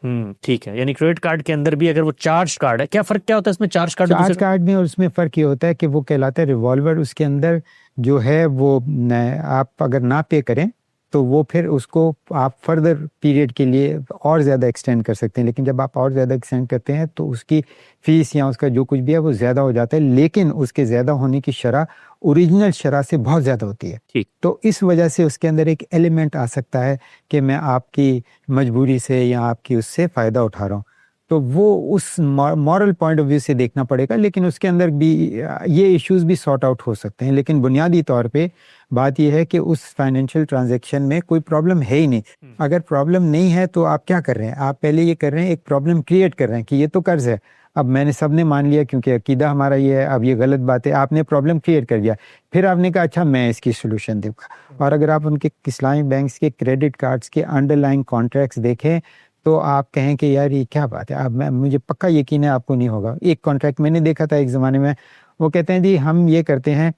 ٹھیک ہے. یعنی کریڈٹ کارڈ کے اندر بھی اگر وہ چارج کارڈ ہے، کیا فرق کیا ہوتا ہے اس میں چارج کارڈ میں اور اس میں فرق یہ ہوتا ہے کہ وہ کہلاتا ہے ریوالور. اس کے اندر جو ہے وہ آپ اگر نہ پے کریں تو وہ پھر اس کو آپ فردر پیریڈ کے لیے اور زیادہ ایکسٹینڈ کر سکتے ہیں، لیکن جب آپ اور زیادہ ایکسٹینڈ کرتے ہیں تو اس کی فیس یا اس کا جو کچھ بھی ہے وہ زیادہ ہو جاتا ہے، لیکن اس کے زیادہ ہونے کی شرح اوریجنل شرح سے بہت زیادہ ہوتی ہے. تو اس وجہ سے اس کے اندر ایک ایلیمنٹ آ سکتا ہے کہ میں آپ کی مجبوری سے یا آپ کی اس سے فائدہ اٹھا رہا ہوں. تو وہ اس مورل پوائنٹ آف ویو سے دیکھنا پڑے گا، لیکن اس کے اندر بھی یہ ایشوز بھی سارٹ آؤٹ ہو سکتے ہیں. لیکن بنیادی طور پہ بات یہ ہے کہ اس فائنینشیل ٹرانزیکشن میں کوئی پرابلم ہے ہی نہیں. اگر پرابلم نہیں ہے تو آپ کیا کر رہے ہیں؟ آپ پہلے یہ کر رہے ہیں ایک پرابلم کریٹ کر رہے ہیں کہ یہ تو قرض ہے، اب میں نے سب نے مان لیا کیونکہ عقیدہ ہمارا یہ ہے، اب یہ غلط بات ہے، آپ نے پرابلم کریٹ کر دیا. پھر آپ نے کہا اچھا میں اس کی سولوشن دوں گا. اور اگر آپ ان کے اسلامی بینکس کے کریڈٹ کارڈز کے انڈر لائن کانٹریکٹس دیکھیں تو آپ کہیں کہ یار یہ کیا بات ہے. اب مجھے پکا یقین ہے آپ کو نہیں ہوگا. ایک کانٹریکٹ میں نے دیکھا تھا ایک زمانے میں، وہ کہتے ہیں جی ہم یہ کرتے ہیں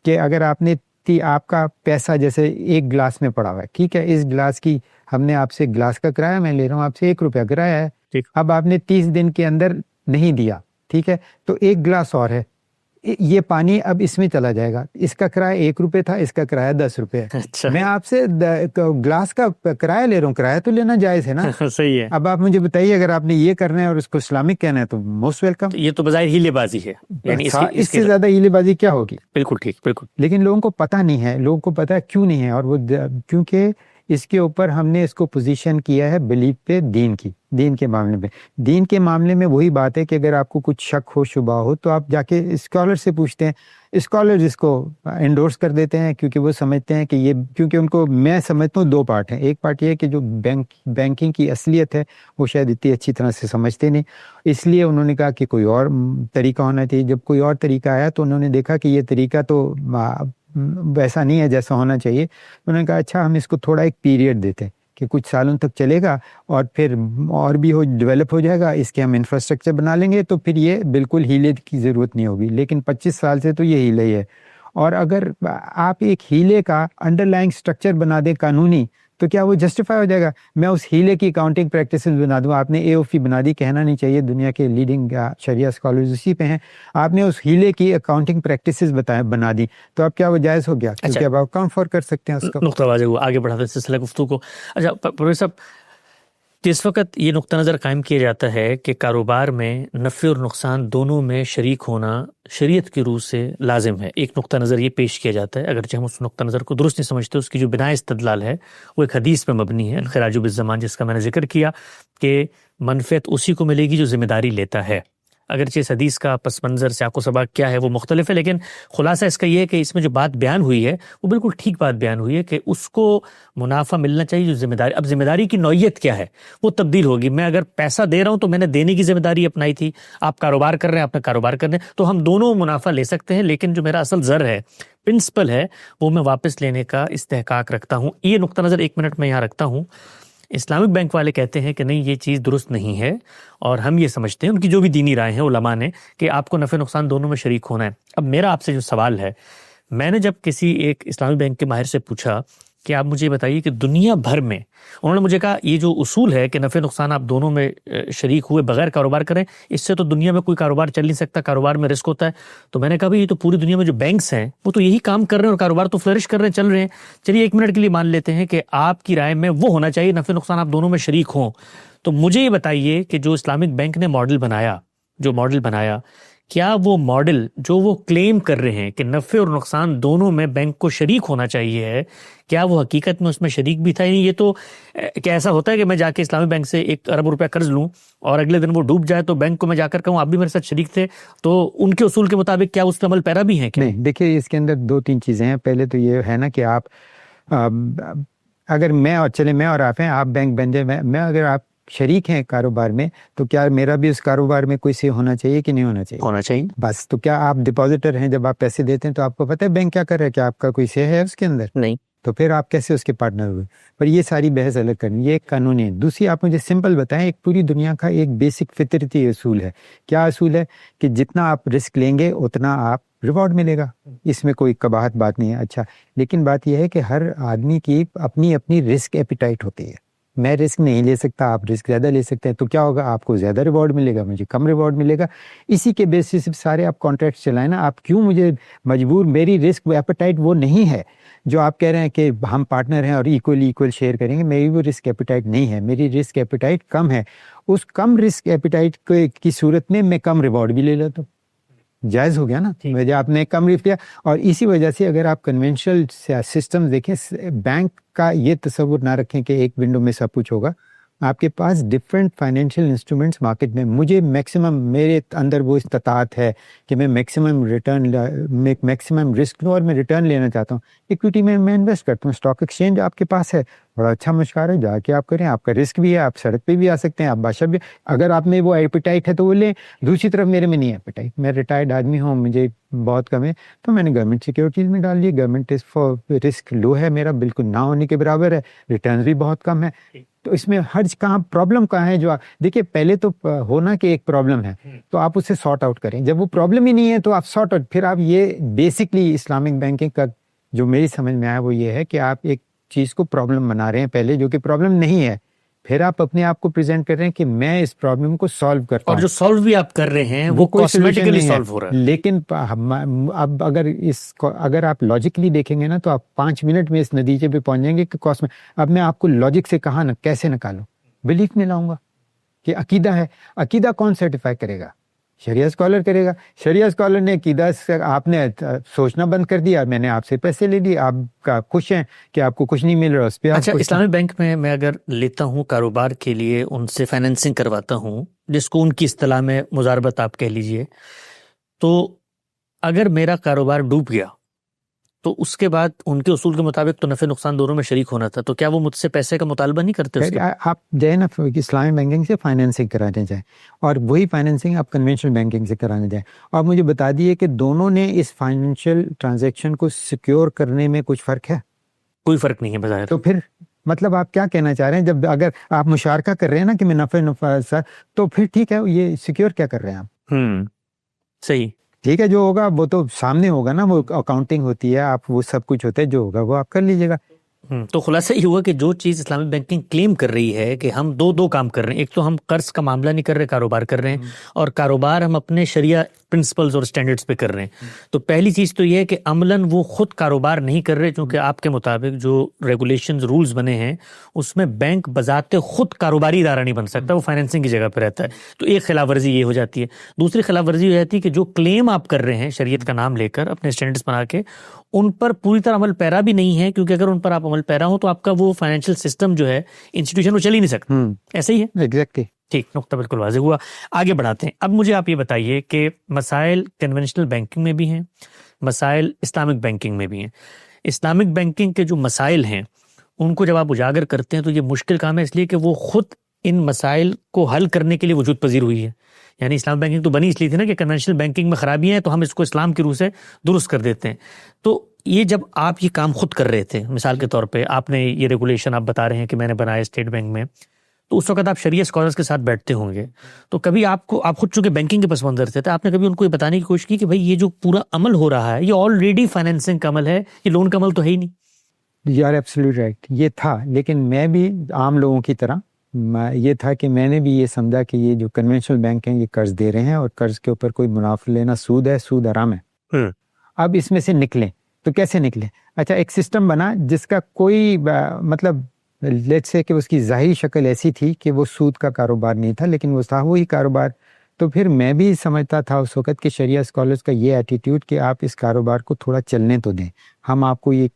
کہ اگر آپ کا پیسہ جیسے ایک گلاس میں پڑا ہوا ہے، ٹھیک ہے، اس گلاس کی ہم نے آپ سے گلاس کا کرایہ میں لے رہا ہوں آپ سے 1 روپیہ کرایہ ہے، اب آپ نے 30 دن کے اندر نہیں دیا، ٹھیک ہے، تو ایک گلاس اور ہے، یہ پانی اب اس میں چلا جائے گا، اس کا کرایہ 1 روپے تھا، اس کا کرایہ 10 روپے ہے. میں آپ سے گلاس کا کرایہ لے رہا ہوں، کرایہ تو لینا جائز ہے نا. صحیح ہے. اب آپ مجھے بتائیے اگر آپ نے یہ کرنا ہے اور اس کو اسلامک کہنا ہے تو موسٹ ویلکم. یہ تو بظاہر ہیلے بازی ہے، یعنی اس سے زیادہ ہیلے بازی کیا ہوگی؟ بالکل ٹھیک، بالکل. لیکن لوگوں کو پتہ نہیں ہے، لوگوں کو پتہ کیوں نہیں ہے، اور وہ کیونکہ اس کے اوپر ہم نے اس کو پوزیشن کیا ہے بلیف پہ، دین کے معاملے میں. دین کے معاملے میں وہی بات ہے کہ اگر آپ کو کچھ شک ہو، شبہ ہو، تو آپ جا کے اسکالر سے پوچھتے ہیں. اسکالر اس کو انڈورس کر دیتے ہیں کیونکہ وہ سمجھتے ہیں کہ یہ، کیونکہ ان کو میں سمجھتا ہوں 2 پارٹ ہیں. ایک پارٹ یہ ہے کہ جو بینکنگ کی اصلیت ہے وہ شاید اتنی اچھی طرح سے سمجھتے نہیں، اس لیے انہوں نے کہا کہ کوئی اور طریقہ ہونا چاہیے. جب کوئی اور طریقہ آیا تو انہوں نے دیکھا کہ یہ طریقہ تو ویسا نہیں ہے جیسا ہونا چاہیے. انہوں نے کہا اچھا ہم اس کو تھوڑا ایک پیریڈ دیتے ہیں کہ کچھ سالوں تک چلے گا اور پھر اور بھی ڈیولپ ہو جائے گا، اس کے ہم انفراسٹرکچر بنا لیں گے، تو پھر یہ بالکل ہیلے کی ضرورت نہیں ہوگی. لیکن 25 سال سے تو یہ ہیلے ہی ہے. اور اگر آپ ایک ہیلے کا انڈر لائنگ اسٹرکچر بنا دیں قانونی، تو کیا وہ جسٹیفائی ہو جائے گا؟ میں اس ہیلے کی اکاؤنٹنگ پریکٹسز بنا دوں. آپ نے AOP بنا دی، کہنا نہیں چاہیے، دنیا کے لیڈنگ شریعہ اسکالرز اسی پہ ہیں. آپ نے اس ہیلے کی اکاؤنٹنگ پریکٹسز بنا دی، تو اب کیا وہ جائز ہو گیا؟ کیونکہ اب آپ اکاؤنٹ فور کر سکتے ہیں اس کا. نقطہ واضح ہوا. آگے بڑھاتے سلسلہ گفتگو کو. اچھا پروفیسر صاحب، اس وقت یہ نقطہ نظر قائم کیا جاتا ہے کہ کاروبار میں نفع اور نقصان دونوں میں شریک ہونا شریعت کی روح سے لازم ہے. ایک نقطہ نظر یہ پیش کیا جاتا ہے، اگرچہ ہم اس نقطہ نظر کو درست نہیں سمجھتے، اس کی جو بناء استدلال ہے وہ ایک حدیث پہ مبنی ہے، الخراج بالزمان، جس کا میں نے ذکر کیا کہ منفعت اسی کو ملے گی جو ذمہ داری لیتا ہے. اگرچہ اس حدیث کا پس منظر سیاق و سباق کیا ہے وہ مختلف ہے، لیکن خلاصہ اس کا یہ ہے کہ اس میں جو بات بیان ہوئی ہے وہ بالکل ٹھیک بات بیان ہوئی ہے کہ اس کو منافع ملنا چاہیے جو ذمہ داری. اب ذمہ داری کی نوعیت کیا ہے وہ تبدیل ہوگی. میں اگر پیسہ دے رہا ہوں تو میں نے دینے کی ذمہ داری اپنائی تھی، آپ کاروبار کر رہے ہیں، آپ نے کاروبار کرنے، تو ہم دونوں منافع لے سکتے ہیں، لیکن جو میرا اصل زر ہے، پرنسپل ہے، وہ میں واپس لینے کا استحقاق رکھتا ہوں. یہ نقطہ نظر 1 منٹ میں یہاں رکھتا ہوں. اسلامک بینک والے کہتے ہیں کہ نہیں، یہ چیز درست نہیں ہے، اور ہم یہ سمجھتے ہیں، ان کی جو بھی دینی رائے ہیں علماء نے، کہ آپ کو نفع نقصان دونوں میں شریک ہونا ہے. اب میرا آپ سے جو سوال ہے، میں نے جب کسی ایک اسلامی بینک کے ماہر سے پوچھا کہ آپ مجھے بتائیے کہ دنیا بھر میں انہوں نے مجھے کہا یہ جو اصول ہے کہ نفع نقصان آپ دونوں میں شریک ہوئے بغیر کاروبار کریں، اس سے تو دنیا میں کوئی کاروبار چل نہیں سکتا، کاروبار میں رسک ہوتا ہے. تو میں نے کہا بھائی یہ تو پوری دنیا میں جو بینکس ہیں وہ تو یہی کام کر رہے ہیں اور کاروبار تو فلرش کر رہے ہیں، چل رہے ہیں. چلیے ایک منٹ کے لیے مان لیتے ہیں کہ آپ کی رائے میں وہ ہونا چاہیے نفع نقصان آپ دونوں میں شریک ہوں. تو مجھے یہ بتائیے کہ جو اسلامک بینک نے ماڈل بنایا کیا وہ ماڈل جو وہ کلیم کر رہے ہیں کہ نفع اور نقصان دونوں میں بینک کو شریک ہونا چاہیے ہے، کیا وہ حقیقت میں اس میں شریک بھی تھا؟ یعنی یہ تو کیا ایسا ہوتا ہے کہ میں جا کے اسلامی بینک سے 1 ارب روپیہ قرض لوں اور اگلے دن وہ ڈوب جائے تو بینک کو میں جا کر کہوں آپ بھی میرے ساتھ شریک تھے، تو ان کے اصول کے مطابق کیا اس پہ عمل پیرا بھی ہیں کیا؟ نہیں، دیکھیے اس کے اندر 2-3 چیزیں ہیں. پہلے تو یہ ہے نا کہ آپ اگر میں اور آپ ہیں، آپ بینک بن جائے، میں اگر آپ شریک ہیں کاروبار میں، تو کیا میرا بھی اس کاروبار میں کوئی سے ہونا چاہیے کہ نہیں ہونا چاہیے؟ ہونا چاہیے. بس. تو کیا آپ ڈپازیٹر ہیں، جب آپ پیسے دیتے ہیں تو آپ کو پتہ ہے بینک کیا کر رہا ہے؟ کیا آپ کا کوئی سے ہے اس کے اندر؟ نہیں. تو پھر آپ کیسے اس کے پارٹنر ہوئے؟ پر یہ ساری بحث الگ کرنی، یہ ایک قانونی ہے. دوسری، آپ مجھے سمپل بتائیں، ایک پوری دنیا کا ایک بیسک فطرتی اصول ہے. کیا اصول ہے؟ کہ جتنا آپ رسک لیں گے اتنا آپ ریوارڈ ملے گا. اس میں کوئی قباحت بات نہیں ہے. اچھا، لیکن بات یہ ہے کہ ہر آدمی کی اپنی اپنی رسک ایپیٹائٹ ہوتی ہے. میں رسک نہیں لے سکتا، آپ رسک زیادہ لے سکتے ہیں، تو کیا ہوگا؟ آپ کو زیادہ ریوارڈ ملے گا، مجھے کم ریوارڈ ملے گا. اسی کے بیسس سے سارے آپ کانٹریکٹ چلائیں نا. آپ کیوں مجھے مجبور، میری رسک ایپیٹائٹ وہ نہیں ہے جو آپ کہہ رہے ہیں کہ ہم پارٹنر ہیں اور ایکول شیئر کریں گے. میری وہ رسک ایپیٹائٹ نہیں ہے، میری رسک ایپیٹائٹ کم ہے. اس کم رسک ایپیٹائٹ کی صورت میں میں کم ریوارڈ بھی لے لیتا ہوں. جائز ہو گیا نا وجہ آپ نے کم ریٹ کیا. اور اسی وجہ سے اگر آپ کنونشنل سسٹم دیکھیں، بینک کا یہ تصور نہ رکھیں کہ ایک ونڈو میں سب کچھ ہوگا. آپ کے پاس ڈفرینٹ فائنینشیل انسٹرومنٹس مارکیٹ میں. مجھے میکسیمم، میرے اندر وہ استطاعت ہے کہ میں میکسیمم رسک لوں اور میں ریٹرن لینا چاہتا ہوں. ایکویٹی میں انویسٹ کرتا ہوں. اسٹاک ایکسچینج آپ کے پاس ہے، بڑا اچھا مشکار ہے، جا کے آپ کریں. آپ کا رسک بھی ہے، آپ سڑک پہ بھی آ سکتے ہیں، آپ بادشاہ بھی. اگر آپ میں وہ ایپیٹائٹ ہے تو وہ لیں. دوسری طرف میرے میں نہیں ایپیٹائٹ، میں ریٹائرڈ آدمی ہوں، مجھے بہت کم ہے، تو میں نے گورنمنٹ سیکیورٹیز میں ڈال لیے. گورنمنٹ رسک لو ہے میرا، بالکل نہ ہونے کے برابر ہے، ریٹرنز بھی بہت کم ہے. تو اس میں حرج کہاں، پرابلم کہاں ہے؟ جو دیکھیے پہلے تو ہونا کہ ایک پرابلم ہے تو آپ اسے سارٹ آؤٹ کریں. جب وہ پرابلم ہی نہیں ہے تو آپ سارٹ آؤٹ، پھر آپ یہ بیسکلی اسلامک بینکنگ کا جو میری سمجھ میں آیا وہ یہ ہے کہ آپ ایک چیز کو پرابلم بنا رہے ہیں پہلے، جو کہ پرابلم نہیں ہے. پھر آپ اپنے آپ کو پریزنٹ کر رہے ہیں کہ میں اس پرابلم کو سالو کرتا ہوں، اور جو سالو بھی آپ کر رہے ہیں وہ کاسمیٹیکلی سالو ہو رہا ہے. لیکن اب اگر آپ لاجکلی دیکھیں گے نا تو آپ 5 منٹ میں اس نتیجے پہ پہنچ جائیں گے کہ اب میں آپ کو لاجک سے کہاں نہ کیسے نکالوں، بلیف میں لاؤں گا کہ عقیدہ ہے. عقیدہ کون سرٹیفائی کرے گا؟ شریعہ اسکالر کرے گا. شریعہ اسکالر نے عقیدہ سے آپ نے سوچنا بند کر دیا، میں نے آپ سے پیسے لے لیے، آپ کا خوش ہیں کہ آپ کو کچھ نہیں مل رہا اس پہ. اچھا، اسلامی بینک میں اگر لیتا ہوں کاروبار کے لیے، ان سے فائنینسنگ کرواتا ہوں، جس کو ان کی اصطلاح میں مزاربت آپ کہہ لیجئے، تو اگر میرا کاروبار ڈوب گیا تو اس کے بعد ان کے اصول کے مطابق تو نفع نقصان دونوں میں شریک ہونا تھا، تو کیا وہ مجھ سے پیسے کا مطالبہ نہیں کرتے؟ آپ جائیں نا اسلامی بینکنگ سے فائنینسنگ کرانے جائیں، اور وہی فائنینسنگ آپ کنونشنل بینکنگ سے کرانے جائیں، اور مجھے بتا دیے کہ دونوں نے اس فائنینشیل ٹرانزیکشن کو سیکیور کرنے میں کچھ فرق ہے؟ کوئی فرق نہیں ہے بظاہر. تو پھر مطلب آپ کیا کہنا چاہ رہے ہیں؟ جب اگر آپ مشارکہ کر رہے ہیں نا کہ میں نفع تو پھر ٹھیک ہے، یہ سیکیور کیا کر رہے ہیں آپ؟ صحیح، ٹھیک ہے، جو ہوگا وہ تو سامنے ہوگا نا، وہ اکاؤنٹنگ ہوتی ہے، آپ وہ سب کچھ ہوتا ہے، جو ہوگا وہ آپ کر لیجیے گا. تو خلاصہ یہ ہوا کہ جو چیز اسلامی بینکنگ کلیم کر رہی ہے کہ ہم دو کام کر رہے ہیں، ایک تو ہم قرض کا معاملہ نہیں کر رہے، کاروبار کر رہے ہیں، اور کاروبار ہم اپنے شریعہ پرنسپلز اور سٹینڈرڈز پہ کر رہے ہیں. تو پہلی چیز تو یہ ہے کہ عملاً وہ خود کاروبار نہیں کر رہے، چونکہ آپ کے مطابق جو ریگولیشنز رولز بنے ہیں اس میں بینک بذات خود کاروباری ادارہ نہیں بن سکتا، وہ فائنینسنگ کی جگہ پہ رہتا ہے. تو ایک خلاف ورزی یہ ہو جاتی ہے. دوسری خلاف ورزی ہو جاتی ہے کہ جو کلیم آپ کر رہے ہیں شریعت کا نام لے کر، اپنے سٹینڈرڈز بنا کے، ان پر پوری طرح عمل پیرا بھی نہیں ہے، کیونکہ اگر ان پر آپ عمل پیرا ہو تو آپ کا وہ فائنینشیل سسٹم جو ہے، انسٹیٹیوشن، وہ چل ہی نہیں سکتا. ایسا ہی ہے. ایگزیکٹلی. ٹھیک، نقطہ بالکل واضح ہوا. آگے بڑھاتے ہیں. اب مجھے آپ یہ بتائیے کہ مسائل کنونشنل بینکنگ میں بھی ہیں، مسائل اسلامک بینکنگ میں بھی ہیں. اسلامک بینکنگ کے جو مسائل ہیں ان کو جب آپ اجاگر کرتے ہیں تو یہ مشکل کام ہے، اس لیے کہ وہ خود ان مسائل کو حل کرنے کے لیے وجود پذیر ہوئی ہے. یعنی اسلام بینکنگ تو بنی اس لیے تھی نا کہ کنونشنل بینکنگ میں خرابیاں ہیں تو ہم اس کو اسلام کی روح سے درست کر دیتے ہیں. تو یہ جب آپ یہ کام خود کر رہے تھے، مثال کے طور پہ آپ نے یہ ریگولیشن آپ بتا رہے ہیں کہ میں نے بنایا اسٹیٹ بینک میں، تو اس وقت آپ شریعہ اسکالرس کے ساتھ بیٹھتے ہوں گے، تو کبھی آپ خود چونکہ بینکنگ کے پس منظر سے تھے، آپ نے کبھی ان کو یہ بتانے کی کوشش کی کہ بھائی یہ جو پورا عمل ہو رہا ہے یہ آلریڈی فائنینسنگ کا عمل ہے، یہ لون کا عمل تو ہے ہی نہیں؟ یو آر ایبسلیوٹ رائٹ، یہ تھا، لیکن میں بھی عام لوگوں کی طرح یہ تھا کہ میں نے بھی یہ سمجھا کہ یہ جو کنونشنل بینک ہیں یہ قرض دے رہے ہیں اور قرض کے اوپر کوئی منافع لینا سود ہے، سود حرام ہے. اب اس میں سے نکلیں تو کیسے نکلیں؟ اچھا، ایک سسٹم بنا جس کا کوئی مطلب لیٹ سے کہ اس کی ظاہری شکل ایسی تھی کہ وہ سود کا کاروبار نہیں تھا، لیکن وہ تھا وہی کاروبار. تو پھر میں بھی سمجھتا تھا اس وقت کہ شریعہ اسکالرس کا یہ ایٹیٹیوڈ کہ آپ اس کاروبار کو تھوڑا چلنے تو دیں، ہم آپ کو یہ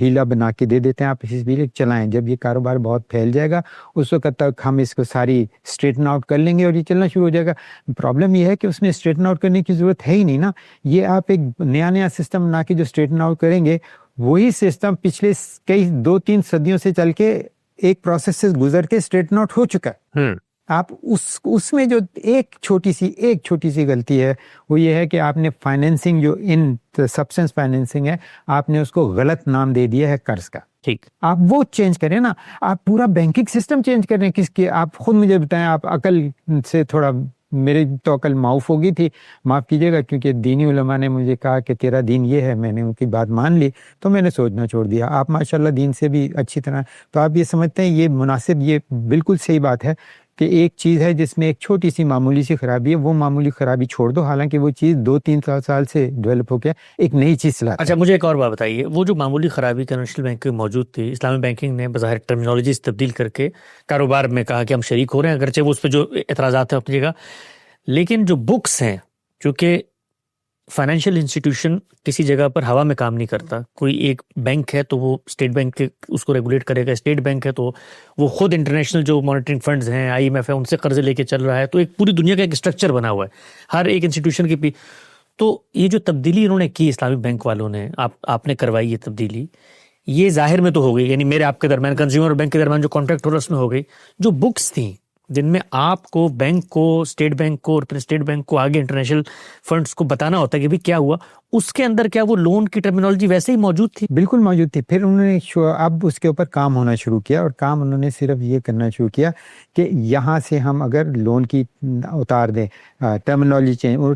ہیلا بنا کے دے دیتے ہیں، آپ اس بھی چلائیں. جب یہ کاروبار بہت پھیل جائے گا اس وقت تک ہم اس کو ساری اسٹریٹن آؤٹ کر لیں گے اور یہ چلنا شروع ہو جائے گا. پرابلم یہ ہے کہ اس میں اسٹریٹن آؤٹ کرنے کی ضرورت ہے ہی نہیں نا. یہ آپ ایک نیا سسٹم بنا کے جو اسٹریٹن آؤٹ کریں گے، وہی سسٹم پچھلے کئی 2-3 صدیوں سے چل کے ایک پروسیس سے گزر کے اسٹریٹن آؤٹ ہو چکا ہے. آپ اس میں جو ایک چھوٹی سی غلطی ہے وہ یہ ہے کہ آپ نے فائنینسنگ جو ان سبسٹنس فائنینسنگ ہے، آپ نے اس کو غلط نام دے دیا ہے قرض کا. ٹھیک، آپ وہ چینج کریں نا، آپ پورا بینکنگ سسٹم چینج کریں. کس کی؟ آپ خود مجھے بتائیں. آپ عقل سے تھوڑا، میری تو عقل معاف ہو گئی تھی، معاف کیجیے گا، کیونکہ دینی علماء نے مجھے کہا کہ تیرا دین یہ ہے، میں نے ان کی بات مان لی تو میں نے سوچنا چھوڑ دیا. آپ ماشاءاللہ دین سے بھی اچھی طرح، تو آپ یہ سمجھتے ہیں یہ مناسب، یہ بالکل صحیح بات ہے کہ ایک چیز ہے جس میں ایک چھوٹی سی معمولی سی خرابی ہے، وہ معمولی خرابی چھوڑ دو، حالانکہ وہ چیز 2-3 سال سے ڈیولپ ہو گیا، ایک نئی چیز لاتا ہے. اچھا، مجھے ایک اور بات بتائیے، وہ جو معمولی خرابی کنونشنل بینک میں موجود تھی، اسلامی بینکنگ نے بظاہر ٹرمینالوجیز تبدیل کر کے کاروبار میں کہا کہ ہم شریک ہو رہے ہیں، اگرچہ وہ اس پہ جو اعتراضات ہیں اپنی جگہ، لیکن جو بکس ہیں، چونکہ فائنینشیل انسٹیٹیوشن کسی جگہ پر ہوا میں کام نہیں کرتا. کوئی ایک بینک ہے تو وہ اسٹیٹ بینک اس کو ریگولیٹ کرے گا، اسٹیٹ بینک ہے تو وہ خود انٹرنیشنل جو مانیٹرنگ فنڈز ہیں، IMF ہے، ان سے قرضے لے کے چل رہا ہے. تو ایک پوری دنیا کا ایک اسٹرکچر بنا ہوا ہے ہر ایک انسٹیٹیوشن کے تو یہ جو تبدیلی انہوں نے کی اسلامی بینک والوں نے، آپ نے کروائی یہ تبدیلی، یہ ظاہر میں تو ہو گئی، یعنی میرے آپ کے درمیان، کنزیومر بینک کے درمیان جو کانٹریکٹ ہو رہا ہے اس میں ہو گئی. جو بکس تھیں جن میں آپ کو بینک کو، اسٹیٹ بینک کو، اور پھر اسٹیٹ بینک کو آگے انٹرنیشنل فنڈز کو بتانا ہوتا ہے کہ بھی کیا ہوا، اس کے اندر کیا وہ لون کی ٹرمینالوجی ویسے ہی موجود تھی؟ بالکل موجود تھی. پھر انہوں نے اب اس کے اوپر کام ہونا شروع کیا، اور کام انہوں نے صرف یہ کرنا شروع کیا کہ یہاں سے ہم اگر لون کی اتار دیں ٹرمینالوجی چینج، اور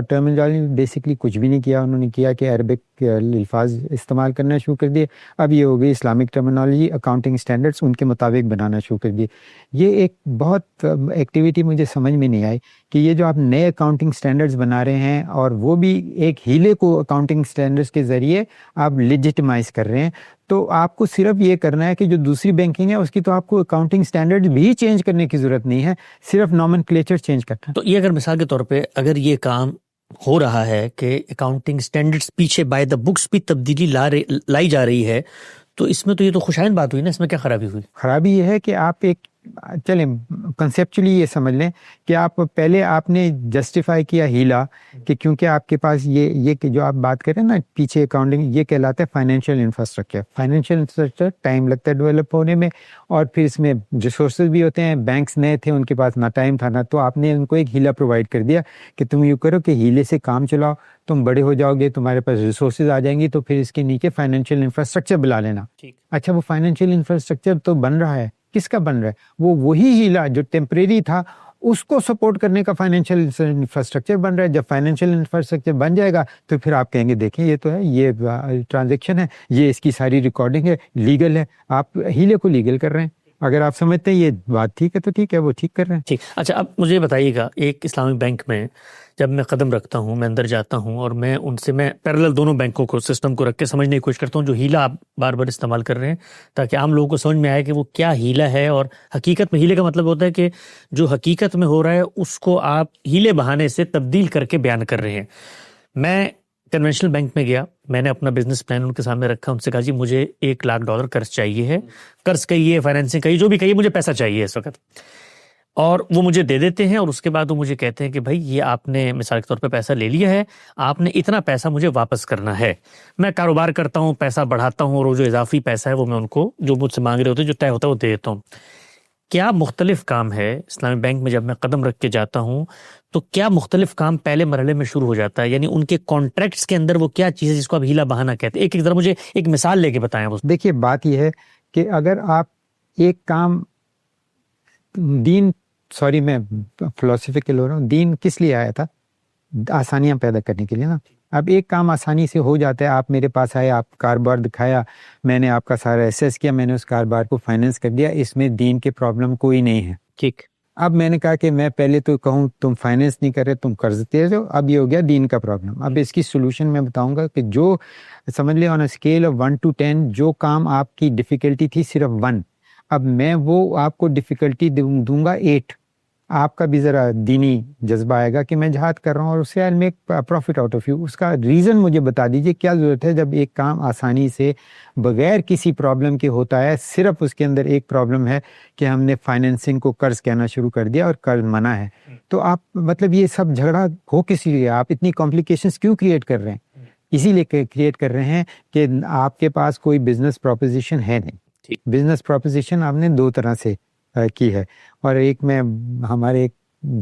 ٹرمینالوجی بیسکلی کچھ بھی نہیں کیا. انہوں نے کیا کہ عربک الفاظ استعمال کرنا شروع کر دیے. اب یہ ہو گئی اسلامک ٹرمینالوجی، اکاؤنٹنگ اسٹینڈرڈس ان کے مطابق بنانا شروع کر دیے. یہ ایک بہت ایکٹیویٹی مجھے سمجھ میں نہیں آئی کہ یہ جو آپ نئے اکاؤنٹنگ اسٹینڈرڈز بنا رہے ہیں، اور وہ بھی ایک ہیلے کو اکاؤنٹنگ اسٹینڈرڈز کے ذریعے آپ لیجٹمائز کر رہے ہیں. تو آپ کو صرف یہ کرنا ہے کہ جو دوسری بینکنگ ہے اس کی تو آپ کو اکاؤنٹنگ اسٹینڈرڈ بھی چینج کرنے کی ضرورت نہیں ہے، صرف نومنکلیچر چینج کرنا ہے. تو یہ اگر مثال کے طور پہ اگر یہ کام ہو رہا ہے کہ اکاؤنٹنگ اسٹینڈرڈز پیچھے بائی دا بکس بھی تبدیلی لائی جا رہی ہے، تو اس میں تو یہ تو خوشائند بات ہوئی نا. اس میں کیا خرابی ہوئی؟ خرابی یہ ہے کہ آپ ایک، چلیں کنسیپچولی یہ سمجھ لیں کہ آپ نے جسٹیفائی کیا ہیلا کہ کیونکہ آپ کے پاس یہ کہ جو آپ بات کریں نا پیچھے اکاؤنٹنگ، یہ کہلاتا ہے financial infrastructure. Financial infrastructure time لگتا ہے ڈیولپ ہونے میں، اور پھر اس میں ریسورسز بھی ہوتے ہیں. بینکس نئے تھے، ان کے پاس نہ ٹائم تھا نہ، تو آپ نے ان کو ایک ہیلا پرووائڈ کر دیا کہ تم یوں کرو کہ ہیلے سے کام چلاؤ، تم بڑے ہو جاؤ گے، تمہارے پاس ریسورسز آ جائیں گی، تو پھر اس کے نیچے فائنینشیل انفراسٹرکچر بلا لینا. اچھا، وہ فائنینشیل انفراسٹرکچر تو بن رہا ہے، کس کا بن رہا ہے؟ وہی ہیلا جو ٹیمپریری تھا اس کو سپورٹ کرنے کا فائنینشیل انفراسٹرکچر بن رہا ہے. جب فائنینشیل انفراسٹرکچر بن جائے گا تو پھر آپ کہیں گے دیکھیں یہ تو ہے، یہ ٹرانزیکشن ہے، یہ اس کی ساری ریکارڈنگ ہے، لیگل ہے. آپ ہیلے کو لیگل کر رہے ہیں. اگر آپ سمجھتے ہیں یہ بات ٹھیک ہے تو ٹھیک ہے، وہ ٹھیک کر رہے ہیں. ٹھیک. اچھا، اب مجھے بتائیے گا، ایک اسلامی بینک میں جب میں قدم رکھتا ہوں، میں اندر جاتا ہوں، اور میں ان سے میں پیرالل دونوں بینکوں کو، سسٹم کو رکھ کے سمجھنے کی کوشش کرتا ہوں جو ہیلا آپ بار بار استعمال کر رہے ہیں، تاکہ عام لوگوں کو سمجھ میں آئے کہ وہ کیا ہیلا ہے. اور حقیقت میں ہیلے کا مطلب ہوتا ہے کہ جو حقیقت میں ہو رہا ہے اس کو آپ ہیلے بہانے سے تبدیل کر کے بیان کر رہے ہیں. میں کنونشنل بینک میں گیا، میں نے اپنا بزنس پلان ان کے سامنے رکھا، ان سے کہا جی مجھے $1,00,000 قرض چاہیے ہے، قرض کہیے، فائنینسنگ کہیے، جو بھی کہیے، مجھے پیسہ چاہیے اس وقت. اور وہ مجھے دے دیتے ہیں، اور اس کے بعد وہ مجھے کہتے ہیں کہ بھائی یہ آپ نے مثال کے طور پہ پیسہ لے لیا ہے، آپ نے اتنا پیسہ مجھے واپس کرنا ہے. میں کاروبار کرتا ہوں، پیسہ بڑھاتا ہوں، اور وہ جو اضافی پیسہ ہے وہ میں ان کو جو مجھ سے مانگ رہے ہوتے ہیں، جو طے ہوتا ہے وہ دے دیتا ہوں. کیا مختلف کام ہے اسلامی بینک میں جب میں قدم رکھ کے جاتا ہوں تو کیا مختلف کام پہلے مرحلے میں شروع ہو جاتا ہے؟ یعنی ان کے کانٹریکٹس کے اندر وہ کیا چیز ہے جس کو آپ ہیلا بہانا کہتے ہیں؟ ایک ذرا مجھے ایک مثال لے کے بتائیں. دیکھیے بات یہ ہے کہ اگر آپ ایک کام دین، سوری میں فلسفیکل ہو رہا ہوں، دین کس لیے آیا تھا؟ آسانیاں پیدا کرنے کے لیے نا. اب ایک کام آسانی سے ہو جاتا ہے, آپ میرے پاس آئے, آپ کاروبار دکھایا, میں نے آپ کا سارا ایسیس کیا, میں نے اس کاروبار کو فائنینس کر دیا, اس میں دین کے پرابلم کوئی نہیں ہے. ٹھیک. اب میں نے کہا کہ میں پہلے تو کہوں تم فائنینس نہیں کر رہے, تم قرض دے رہے ہو, اب یہ ہو گیا دین کا پرابلم. اب اس کی سولوشن میں بتاؤں گا کہ جو سمجھ لیں آن اے اسکیل آف 1 to 10 جو کام آپ کی ڈیفیکلٹی تھی صرف 1, اب میں وہ آپ کو ڈیفیکلٹی دوں گا 8. آپ کا بھی ذرا دینی جذبہ آئے گا کہ میں جہاد کر رہا ہوں اور اس سے I'll make profit out of you. اس کا ریزن مجھے بتا دیجئے کیا ضرورت ہے جب ایک کام آسانی سے بغیر کسی پرابلم کے ہوتا ہے, صرف اس کے اندر ایک پرابلم ہے کہ ہم نے فائنینسنگ کو قرض کہنا شروع کر دیا اور قرض منع ہے. تو آپ مطلب یہ سب جھگڑا ہو کسی لیے, آپ اتنی کمپلیکیشنز کیوں کریٹ کر رہے ہیں؟ اسی لیے کریٹ کر رہے ہیں کہ آپ کے پاس کوئی بزنس پروپوزیشن ہے نہیں. بزنس پروپوزیشن آپ نے 2 طرح سے کی ہے, اور ایک میں ہمارے ایک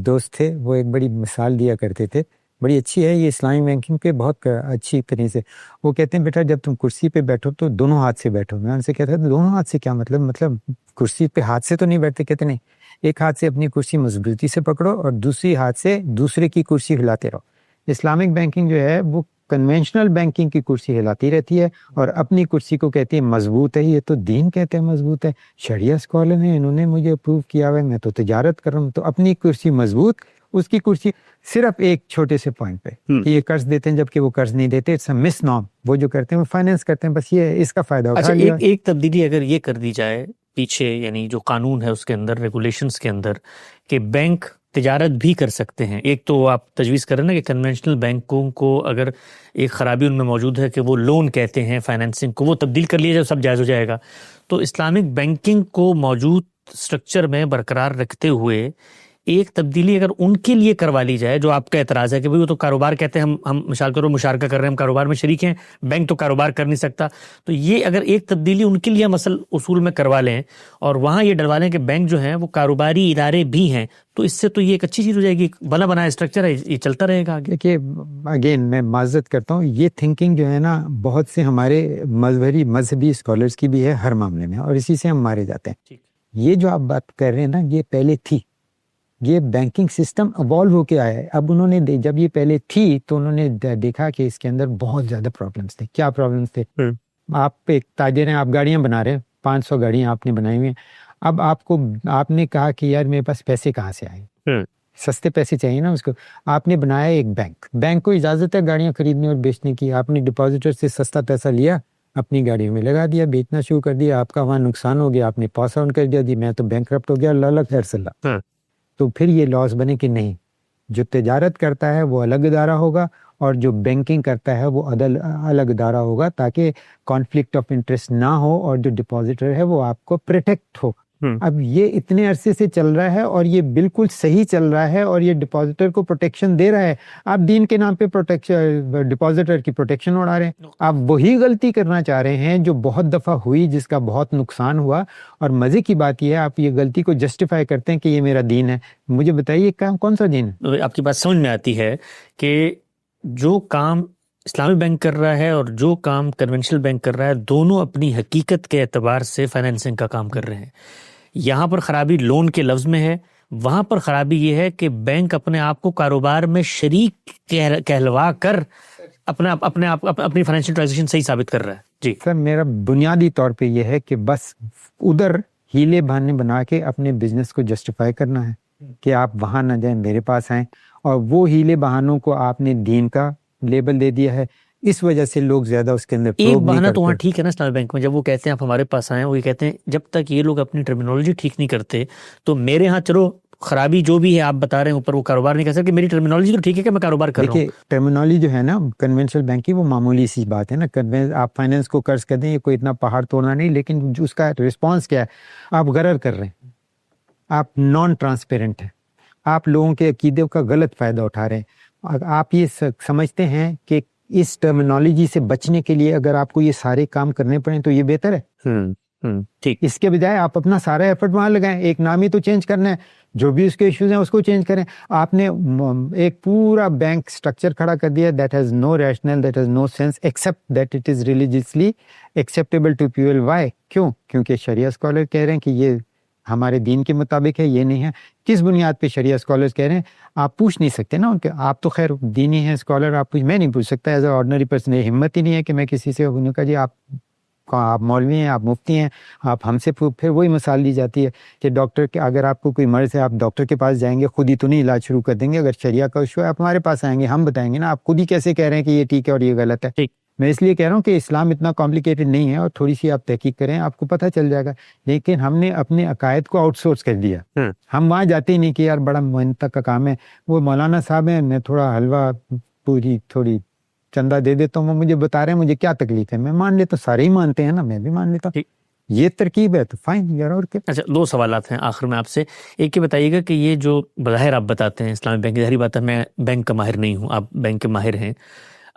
دوست تھے وہ ایک بڑی مثال دیا کرتے تھے, بڑی اچھی ہے یہ اسلامی بینکنگ پہ بہت اچھی طرح سے. وہ کہتے ہیں بیٹا جب تم کرسی پہ بیٹھو تو دونوں ہاتھ سے بیٹھو. میں ان سے کہتا تھا دونوں ہاتھ سے کیا مطلب کرسی پہ ہاتھ سے تو نہیں بیٹھتے؟ کہتے نہیں, ایک ہاتھ سے اپنی کرسی مضبوطی سے پکڑو اور دوسری ہاتھ سے دوسرے کی کرسی ہلاتے رہو. اسلامک بینکنگ جو ہے وہ کنونشنل بینکنگ کی کرسی ہلاتی رہتی ہے اور اپنی کرسی کو کہتی ہے مضبوط ہے. یہ تو دین کہتے ہیں مضبوط ہے, شریعہ اسکالر ہیں, انہوں نے مجھے اپروو کیا ہوا ہے, میں تو تجارت کر رہا ہوں. تو اپنی کرسی مضبوط, اس کی کرسی صرف ایک چھوٹے سے پوائنٹ پہ کہ یہ قرض دیتے ہیں جبکہ وہ قرض نہیں دیتے. It's a misnomer. وہ جو کرتے ہیں وہ فائنینس کرتے ہیں, بس یہ اس کا فائدہ اٹھا لیا. ایک تبدیلی اگر یہ کر دی جائے پیچھے, یعنی جو قانون ہے اس کے اندر, ریگولیشنز کے اندر, کہ بینک تجارت بھی کر سکتے ہیں. ایک تو آپ تجویز کر رہے ہیں نا کہ کنونشنل بینکوں کو اگر ایک خرابی ان میں موجود ہے کہ وہ لون کہتے ہیں فائنینسنگ کو, وہ تبدیل کر لیا جائے سب جائز ہو جائے گا. تو اسلامک بینکنگ کو موجود سٹرکچر میں برقرار رکھتے ہوئے ایک تبدیلی اگر ان کے لیے کروا لی جائے, جو آپ کا اعتراض ہے کہ وہ تو کاروبار کہتے ہیں, ہم مثال کرو مشارکہ کر رہے ہیں, ہم کاروبار میں شریک ہیں, بینک تو کاروبار کر نہیں سکتا, تو یہ اگر ایک تبدیلی ان کے لیے ہم اصول میں کروا لیں اور وہاں یہ ڈلوا لیں کہ بینک جو ہیں وہ کاروباری ادارے بھی ہیں, تو اس سے تو یہ ایک اچھی چیز ہو جائے گی. بنا بنایا اسٹرکچر ہے, یہ چلتا رہے گا. دیکھیے اگین میں معذرت کرتا ہوں, یہ تھنکنگ جو ہے نا بہت سے ہمارے مذہبی اسکالرس کی بھی ہے ہر معاملے میں, اور اسی سے ہم مارے جاتے ہیں. یہ جو آپ بات کر رہے ہیں نا یہ پہلے تھی, یہ بینکنگ سسٹم ایوالو ہو کے آیا ہے. اب انہوں نے جب یہ پہلے تھی تو انہوں نے دیکھا کہ اس کے اندر بہت زیادہ پرابلمس تھے. کیا پرابلمس تھے؟ آپ ایک تاجر ہیں, آپ گاڑیاں بنا رہے ہیں, 500 گاڑیاں آپ نے بنائی ہوئی ہیں. اب آپ نے کہا کہ یار میرے پاس پیسے کہاں سے آئے, سستے پیسے چاہیے نا اس کو. آپ نے بنایا ایک بینک کو اجازت ہے گاڑیاں خریدنے اور بیچنے کی. آپ نے ڈپازیٹر سے سستا پیسہ لیا, اپنی گاڑیوں میں لگا دیا, بیچنا شروع کر دیا. آپ کا وہاں نقصان ہو گیا, آپ نے پاس آن کر دیا, جی میں تو بینکرپٹ ہو گیا, اللہ خیر صلی اللہ. تو پھر یہ لاس بنے کہ نہیں, جو تجارت کرتا ہے وہ الگ ادارہ ہوگا اور جو بینکنگ کرتا ہے وہ الگ ادارہ ہوگا, تاکہ کانفلکٹ آف انٹرسٹ نہ ہو اور جو ڈپازیٹر ہے وہ آپ کو پروٹیکٹ ہو. اب یہ اتنے عرصے سے چل رہا ہے اور یہ بالکل صحیح چل رہا ہے اور یہ ڈپازیٹر کو پروٹیکشن دے رہا ہے. آپ دین کے نام پہ ڈپازیٹر کی پروٹیکشن اڑا رہے ہیں. آپ وہی غلطی کرنا چاہ رہے ہیں جو بہت دفعہ ہوئی, جس کا بہت نقصان ہوا. اور مزے کی بات یہ ہے آپ یہ غلطی کو جسٹیفائی کرتے ہیں کہ یہ میرا دین ہے. مجھے بتائیے کون سا دین ہے؟ آپ کی بات سمجھ میں آتی ہے کہ جو کام اسلامی بینک کر رہا ہے اور جو کام کنونشنل بینک کر رہا ہے, دونوں اپنی حقیقت کے اعتبار سے فائنینسنگ کا کام کر رہے ہیں. یہاں پر خرابی لون کے لفظ میں ہے, وہاں پر خرابی یہ ہے کہ بینک اپنے آپ کو کاروبار میں شریک کہلوا کر اپنی فائنینشیل ٹرانزیکشن صحیح ثابت کر رہا ہے. جی سر, میرا بنیادی طور پہ یہ ہے کہ بس ادھر ہیلے بہانے بنا کے اپنے بزنس کو جسٹیفائی کرنا ہے کہ آپ وہاں نہ جائیں, میرے پاس آئیں. اور وہ ہیلے بہانوں کو آپ نے دین کا لیبل دے دیا ہے, اس وجہ سے لوگ زیادہ اس کے اندر ایک بہانہ تو وہاں ٹھیک ہے نا اسلامی بینک میں, جب وہ کہتے ہیں آپ ہمارے پاس آئیں, وہ یہ کہتے ہیں جب تک یہ لوگ اپنی ٹرمینالوجی ٹھیک نہیں کرتے تو میرے ہاں چلو خرابی جو بھی ہے آپ بتا رہے ہیں اوپر, وہ کاروبار نہیں کر سکتے. میری ٹرمینالوجی تو ٹھیک ہے کہ میں کاروبار کر رہا ہوں. دیکھیے ٹرمینالوجی جو ہے نا کنونشنل بینک کی وہ معمولی سی بات ہے نا. آپ فائنینس کو قرض کر دیں, یہ کوئی اتنا پہاڑ توڑنا نہیں, لیکن اس کا رسپانس کیا ہے؟ آپ غرر کر رہے ہیں, آپ نان ٹرانسپیرنٹ ہیں, آپ لوگوں کے عقیدے کا غلط فائدہ اٹھا رہے ہیں. آپ یہ سمجھتے ہیں کہ اس ٹرمینالوجی سے بچنے کے لیے اگر آپ کو یہ سارے کام کرنے پڑیں تو یہ بہتر ہے. ٹھیک, اس کے بجائے آپ اپنا سارا ایفرٹ وہاں لگائیں, ایک نام ہی تو چینج کرنا ہے, جو بھی اس کے ایشوز ہیں اس کو چینج کریں. آپ نے ایک پورا بینک سٹرکچر کھڑا کر دیا, that has no rational, that has no sense, except that it is religiously acceptable to people. Why? کیوں؟ کیونکہ شریعہ اسکالر کہہ رہے ہیں کہ یہ ہمارے دین کے مطابق ہے، یہ نہیں ہے. کس بنیاد پہ شریعہ اسکالرز کہہ رہے ہیں؟ آپ پوچھ نہیں سکتے نا ان کے. آپ تو خیر دینی ہیں اسکالر، آپ میں نہیں پوچھ سکتا ایز اے آرڈنری پرسن. ہمت ہی نہیں ہے کہ میں کسی سے انہوں کا جی آپ مولوی ہیں، آپ مفتی ہیں، آپ ہم سے پھر وہی مثال دی جاتی ہے کہ ڈاکٹر کے اگر آپ کو کوئی مرض ہے آپ ڈاکٹر کے پاس جائیں گے، خود ہی تو نہیں علاج شروع کر دیں گے. اگر شریعہ کا ایشو ہے آپ ہمارے پاس آئیں گے، ہم بتائیں گے نا. آپ خود ہی کیسے کہہ رہے ہیں کہ یہ ٹھیک ہے اور یہ غلط ہے؟ ٹھیک. میں اس لیے کہہ رہا ہوں کہ اسلام اتنا کمپلیکیٹڈ نہیں ہے، اور تھوڑی سی آپ تحقیق کریں آپ کو پتہ چل جائے گا. لیکن ہم نے اپنے عقائد کو آؤٹ سورس کر دیا. ہم وہاں جاتے ہی نہیں کہ یار بڑا محنت کا کام ہے، وہ مولانا صاحب ہیں، میں تھوڑا حلوہ پوری تھوڑی چندہ دے دیتا ہوں، وہ مجھے بتا رہے ہیں مجھے کیا تکلیف ہے، میں مان لیتا ہوں. سارے ہی مانتے ہیں نا، میں بھی مان لیتا ہوں. یہ ترکیب ہے تو فائن یار. اور کیا. اچھا، 2 سوالات ہیں آخر میں آپ سے. ایک یہ بتائیے گا کہ یہ جو بظاہر آپ بتاتے ہیں اسلامک بینکنگ، ظاہری بات ہے میں بینک کا ماہر نہیں ہوں، آپ بینک کے ماہر ہیں.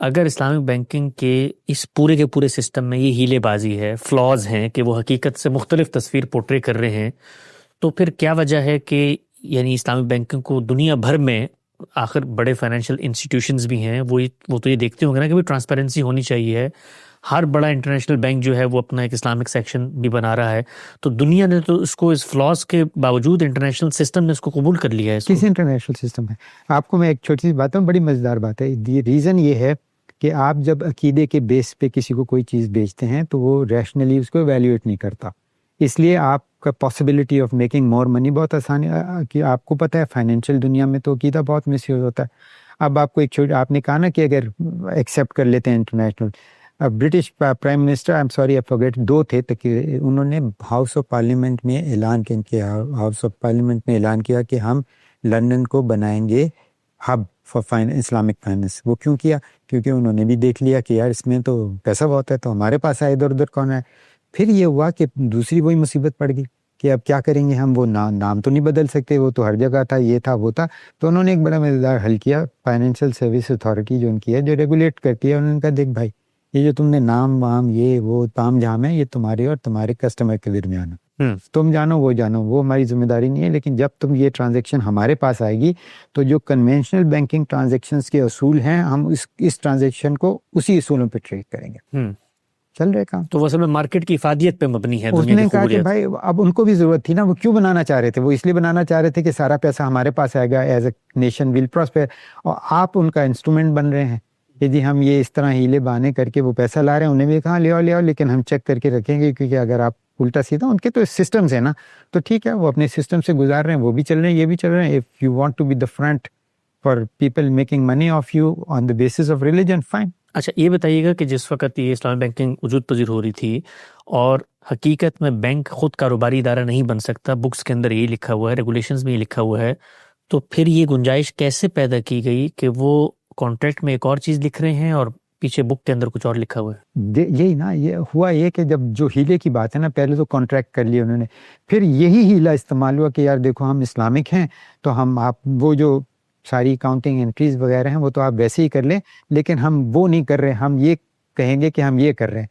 اگر اسلامک بینکنگ کے اس پورے کے پورے سسٹم میں یہ ہیلے بازی ہے، فلاز ہیں کہ وہ حقیقت سے مختلف تصویر پورٹرے کر رہے ہیں، تو پھر کیا وجہ ہے کہ یعنی اسلامک بینکنگ کو دنیا بھر میں، آخر بڑے فائنینشیل انسٹیٹیوشنز بھی ہیں، وہ تو یہ دیکھتے ہوں گے نا کہ ٹرانسپیرنسی ہونی چاہیے. ہر بڑا انٹرنیشنل بینک جو ہے وہ اپنا ایک اسلامک سیکشن بھی بنا رہا ہے، تو دنیا نے تو اس کو اس فلاز کے باوجود انٹرنیشنل سسٹم نے اس کو قبول کر لیا ہے. کس انٹرنیشنل سسٹم ہے؟ آپ کو میں ایک چھوٹی سی بات ہوں، بڑی مزیدار بات ہے. ریزن یہ ہے کہ آپ جب عقیدے کے بیس پہ کسی کو کوئی چیز بیچتے ہیں تو وہ ریشنلی اس کو ایویلیویٹ نہیں کرتا. اس لیے آپ کا پاسبلٹی آف میکنگ مور منی بہت آسان ہے. کہ آپ کو پتہ ہے فائنینشیل دنیا میں تو عقیدہ بہت مس یوز ہوتا ہے. اب آپ کو آپ نے کہا نا کہ اگر ایکسیپٹ کر لیتے ہیں international, British prime minister, I am sorry I forget, 2 تھے انہوں نے ہاؤس آف پارلیمنٹ میں اعلان کیا، ہاؤس آف پارلیمنٹ میں اعلان کیا کہ ہم لندن کو بنائیں گے ہب فار اسلامک فائنینس. وہ کیوں کیا؟ کیونکہ انہوں نے بھی دیکھ لیا کہ یار اس میں تو پیسہ بہت ہے، تو ہمارے پاس آئے ادھر ادھر کون ہے. پھر یہ ہوا کہ دوسری وہی مصیبت پڑ گئی کہ اب کیا کریں گے ہم، وہ نام تو نہیں بدل سکتے، وہ تو ہر جگہ تھا، یہ تھا وہ تھا. تو انہوں نے ایک بڑا مزیدار حل کیا. فائنینشیل سروس اتھارٹی جو ان کی ہے، جو ریگولیٹ کرتی ہے، انہوں نے کہا دیکھ بھائی یہ جو تم نے نام وام یہ وہ تام جام ہے، یہ تمہارے اور تمہارے کسٹمر کے درمیان ہے، تم جانو وہ جانو، وہ ہماری ذمہ داری نہیں ہے. لیکن جب تم یہ ٹرانزیکشن ہمارے پاس آئے گی تو جو کنونشنل بینکنگ ٹرانزیکشنز کے اصول ہیں ہم اس ٹرانزیکشن کو اسی اصولوں پہ ٹریٹ کریں گے. چل رہے کام. تو وہ اصل میں مارکیٹ کی افادیت پہ مبنی ہے. اس نے کہا کہ بھائی اب ان کو بھی ضرورت تھی نا، وہ کیوں بنانا چاہ رہے تھے؟ وہ اس لیے بنانا چاہ رہے تھے کہ سارا پیسہ ہمارے پاس آئے گا، as a nation we'll prosper. اور آپ ان کا انسٹرومنٹ بن رہے ہیں کہ جی ہم یہ اس طرح ہیلے بہانے کر کے وہ پیسہ لا رہے ہیں. انہیں بھی کہا لے آؤ، لیکن ہم چیک کر کے رکھیں گے، کیونکہ اگر آپ الٹا سیدھا، ان کے تو سسٹمز ہیں نا، تو ٹھیک ہے وہ اپنے سسٹم سے گزار رہے ہیں، وہ بھی چل رہے ہیں، یہ بھی چل رہے ہیں. If you want to be the front for people making money of you on the basis of religion, fine. اچھا یہ بتائیے گا کہ جس وقت یہ اسلامی بینکنگ وجود پذیر ہو رہی تھی اور حقیقت میں بینک خود کاروباری ادارہ نہیں بن سکتا، بکس کے اندر یہی لکھا ہوا ہے، ریگولیشنز میں یہ لکھا ہوا ہے، تو پھر یہ گنجائش کیسے پیدا کی گئی کہ وہ کانٹریکٹ میں ایک اور چیز لکھ رہے ہیں اور پیچھے بک کے اندر کچھ اور لکھا ہوا ہے؟ یہی نا، یہ ہوا یہ کہ جب جو ہیلے کی بات ہے نا، پہلے تو کانٹریکٹ کر لیا انہوں نے، پھر یہی ہیلا استعمال ہوا کہ یار دیکھو ہم اسلامک ہیں تو ہم آپ وہ جو ساری اکاؤنٹنگ انٹریز وغیرہ ہیں وہ تو آپ ویسے ہی کر لیں، لیکن ہم وہ نہیں کر رہے، ہم یہ کہیں گے کہ ہم یہ کر رہے ہیں.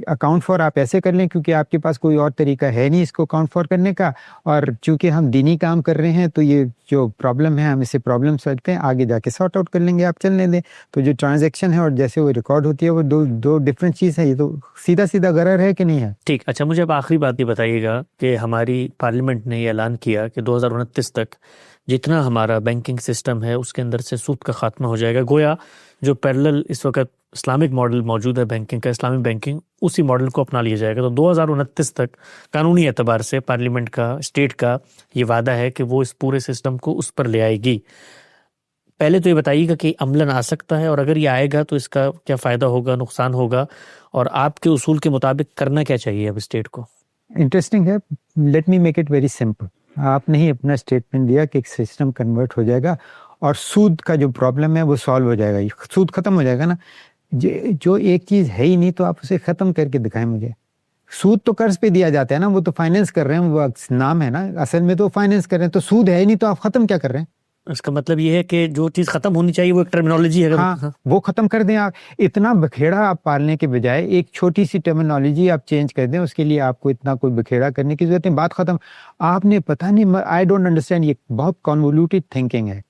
اکاؤنٹ فار آپ ایسے کر لیں کیونکہ آپ کے پاس کوئی اور طریقہ ہے نہیں اس کو اکاؤنٹ فار کرنے کا، اور چونکہ ہم دینی کام کر رہے ہیں تو یہ جو پرابلم ہے ہم اسے پرابلم سمجھتے ہیں، آگے جا کے سارٹ آؤٹ کر لیں گے، آپ چلنے دیں. تو جو ٹرانزیکشن ہے اور جیسے وہ ریکارڈ ہوتی ہے وہ دو ڈفرینٹ چیز ہے. یہ تو سیدھا غرر ہے کہ نہیں ہے؟ ٹھیک. اچھا مجھے اب آخری بات یہ بتائیے گا کہ ہماری پارلیمنٹ نے یہ اعلان کیا کہ 2029 تک جتنا ہمارا بینکنگ سسٹم ہے اس کے اندر سے سود کا خاتمہ ہو جائے گا. گویا جو پیرلل اس وقت اسلامک ماڈل موجود ہے بینکنگ کا، اسلامی بینکنگ، اسی ماڈل کو اپنا لیا جائے گا. تو 2029 تک قانونی اعتبار سے پارلیمنٹ کا، اسٹیٹ کا یہ وعدہ ہے کہ وہ اس پورے سسٹم کو اس پر لے آئے گی. پہلے تو یہ بتائیے گا کہ عملاً آ سکتا ہے، اور اگر یہ آئے گا تو اس کا کیا فائدہ ہوگا، نقصان ہوگا، اور آپ کے اصول کے مطابق کرنا کیا چاہیے اب اسٹیٹ کو؟ انٹرسٹنگ ہے. Let me make it very simple. آپ نے ہی اپنا اسٹیٹمنٹ دیا کہ ایک سسٹم کنورٹ ہو جائے گا اور سود کا جو پرابلم ہے وہ سالو ہو جائے گا، سود ختم ہو جائے گا نا. جو ایک چیز ہے ہی نہیں تو آپ اسے ختم کر کے دکھائیں مجھے. سود تو قرض پہ دیا جاتا ہے نا، وہ تو فائنینس کر رہے ہیں، وہ نام ہے نا، اصل میں تو فائنینس کر رہے ہیں. تو سود ہے ہی نہیں تو آپ ختم کیا کر رہے ہیں؟ اس کا مطلب یہ ہے کہ جو چیز ختم ہونی چاہیے وہ ایک ٹرمینالوجی ہے. ہاں وہ ختم کر دیں. آپ اتنا بکھیڑا آپ پالنے کے بجائے ایک چھوٹی سی ٹرمینالوجی آپ چینج کر دیں، اس کے لیے آپ کو اتنا کوئی بکھیڑا کرنے کی ضرورت نہیں. بات ختم. آپ نے پتہ نہیں، آئی ڈونٹ انڈرسٹینڈ، یہ بہت کانولیوٹیڈ تھنکنگ ہے،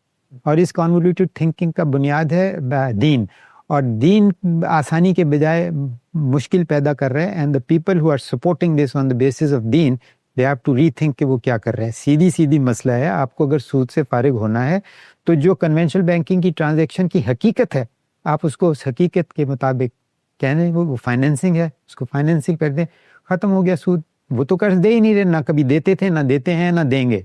اور اس کانولیوٹیڈ تھنکنگ کا بنیاد ہے دین، اور دین آسانی کے بجائے مشکل پیدا کر رہے ہیں. And the people who are supporting this on the basis of دین they have to rethink کہ وہ کیا کر رہے ہیں. سیدھی مسئلہ ہے, آپ کو اگر سود سے فارغ ہونا ہے تو جو کنونشنل بینکنگ کی ٹرانزیکشن کی حقیقت ہے آپ اس کو اس حقیقت کے مطابق کہنے, وہ فائنینسنگ ہے, اس کو فائنینسنگ کر دیں, ختم ہو گیا سود. وہ تو قرض دے ہی نہیں رہے, نہ کبھی دیتے تھے, نہ دیتے ہیں, نہ دیں گے,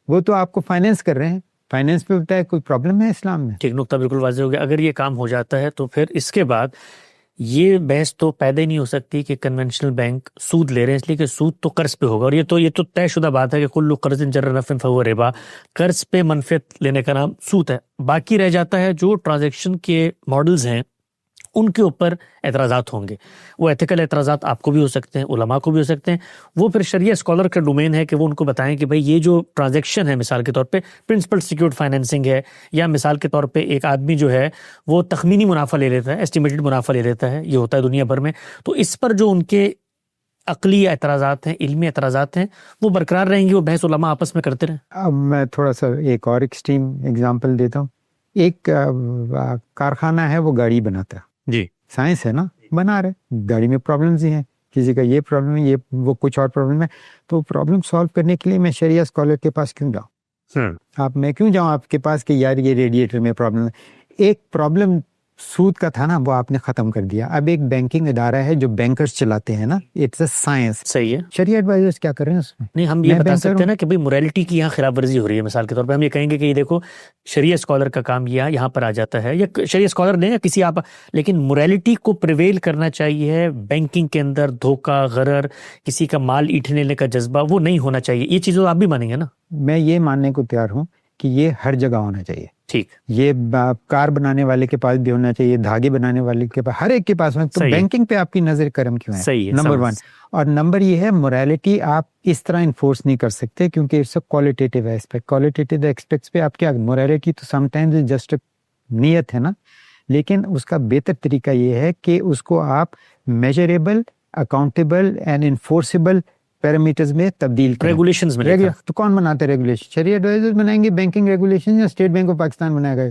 وہ تو آپ کو فائنینس کر رہے ہیں. فائنینس پہ ہوتا ہے, کوئی پرابلم ہے اسلام میں؟ ٹھیک, نقطہ بالکل واضح ہو گیا. اگر یہ کام ہو جاتا ہے تو پھر اس کے بعد یہ بحث تو پیدا ہی نہیں ہو سکتی کہ کنونشنل بینک سود لے رہے ہیں, اس لیے کہ سود تو قرض پہ ہوگا, اور یہ تو طے شدہ بات ہے کہ کل قرض جر نفع فہو ربا, قرض پہ منفعت لینے کا نام سود ہے. باقی رہ جاتا ہے جو ٹرانزیکشن کے ماڈلز ہیں ان کے اوپر اعتراضات ہوں گے. وہ ایتھیکل اعتراضات آپ کو بھی ہو سکتے ہیں, علماء کو بھی ہو سکتے ہیں. وہ پھر شریعہ اسکالر کا ڈومین ہے کہ وہ ان کو بتائیں کہ بھئی یہ جو ٹرانزیکشن ہے مثال کے طور پہ پرنسپل سیکیورڈ فائنینسنگ ہے, یا مثال کے طور پہ ایک آدمی جو ہے وہ تخمینی منافع لے لیتا ہے, ایسٹیمیٹڈ منافع لے لیتا ہے, یہ ہوتا ہے دنیا بھر میں. تو اس پر جو ان کے عقلی اعتراضات ہیں, علمی اعتراضات ہیں, وہ برقرار رہیں گے, وہ بحث علماء آپس میں کرتے رہیں. اب میں تھوڑا سا ایک اور ایکسٹریم ایگزامپل دیتا ہوں. ایک کارخانہ ہے, وہ گاڑی بناتا ہے, جی سائنس ہے نا, بنا رہے, گاڑی میں پرابلمز ہی ہیں, کسی کا یہ پرابلم ہے, یہ وہ کچھ اور پرابلم ہے. تو پرابلم سالو کرنے کے لیے میں شریعہ اسکالر کے پاس کیوں جاؤں؟ میں کیوں جاؤں آپ کے پاس کہ یار یہ ریڈیٹر میں پرابلم ہے. ایک پرابلم سود کا تھا نا, وہ آپ نے ختم کر دیا. اب ایک بینکنگ ادارہ ہے جو بینکرز چلاتے ہیں نا, اٹس اے سائنس. صحیح ہے, شریعہ ایڈوائزرز کیا کر رہے ہیں اس میں؟ نہیں, ہم یہ بتا سکتے ہیں نا کہ بھئی موریلٹی کی یہاں خلاف ورزی ہو رہی ہے. مثال کے طور پہ ہم یہ کہیں گے کہ یہ دیکھو شریعہ اسکالر کا کام یہاں پر آ جاتا ہے, یا شریعہ اسکالر نہیں, یا کسی آپ, لیکن موریلٹی کو پریویل کرنا چاہیے بینکنگ کے اندر. دھوکہ, غرر, کسی کا مال ایٹھنے لینے کا جذبہ وہ نہیں ہونا چاہیے. یہ چیزوں آپ بھی مانیں گے نا؟ میں یہ ماننے کو تیار ہوں کہ یہ ہر جگہ ہونا چاہیے. ٹھیک, یہ کار بنانے والے کے پاس بھی ہونا چاہیے, دھاگے بنانے والے کے پاس, ہر ایک کے پاس. تو بینکنگ پہ آپ کی نظر کرم کیوں ہے؟ صحیح ہے, نمبر 1. اور نمبر یہ ہے, موریلٹی آپ اس طرح انفورس نہیں کر سکتے کیونکہ it's a qualitative aspect. Qualitative aspects پہ آپ کیا, موریلٹی تو سم ٹائمز جسٹ نیت ہے نا, لیکن اس کا بہتر طریقہ یہ ہے کہ اس کو آپ میجریبل, اکاؤنٹیبل اینڈ انفورسیبل پیرامیٹرز میں تبدیل کریں. ریگولیشنز میں تو کون بناتے ہیں ریگولیشن؟ شریعہ ایڈوائزر بنائیں گے بینکنگ ریگولیشن, یا اسٹیٹ بینک آف پاکستان بنائے گا؟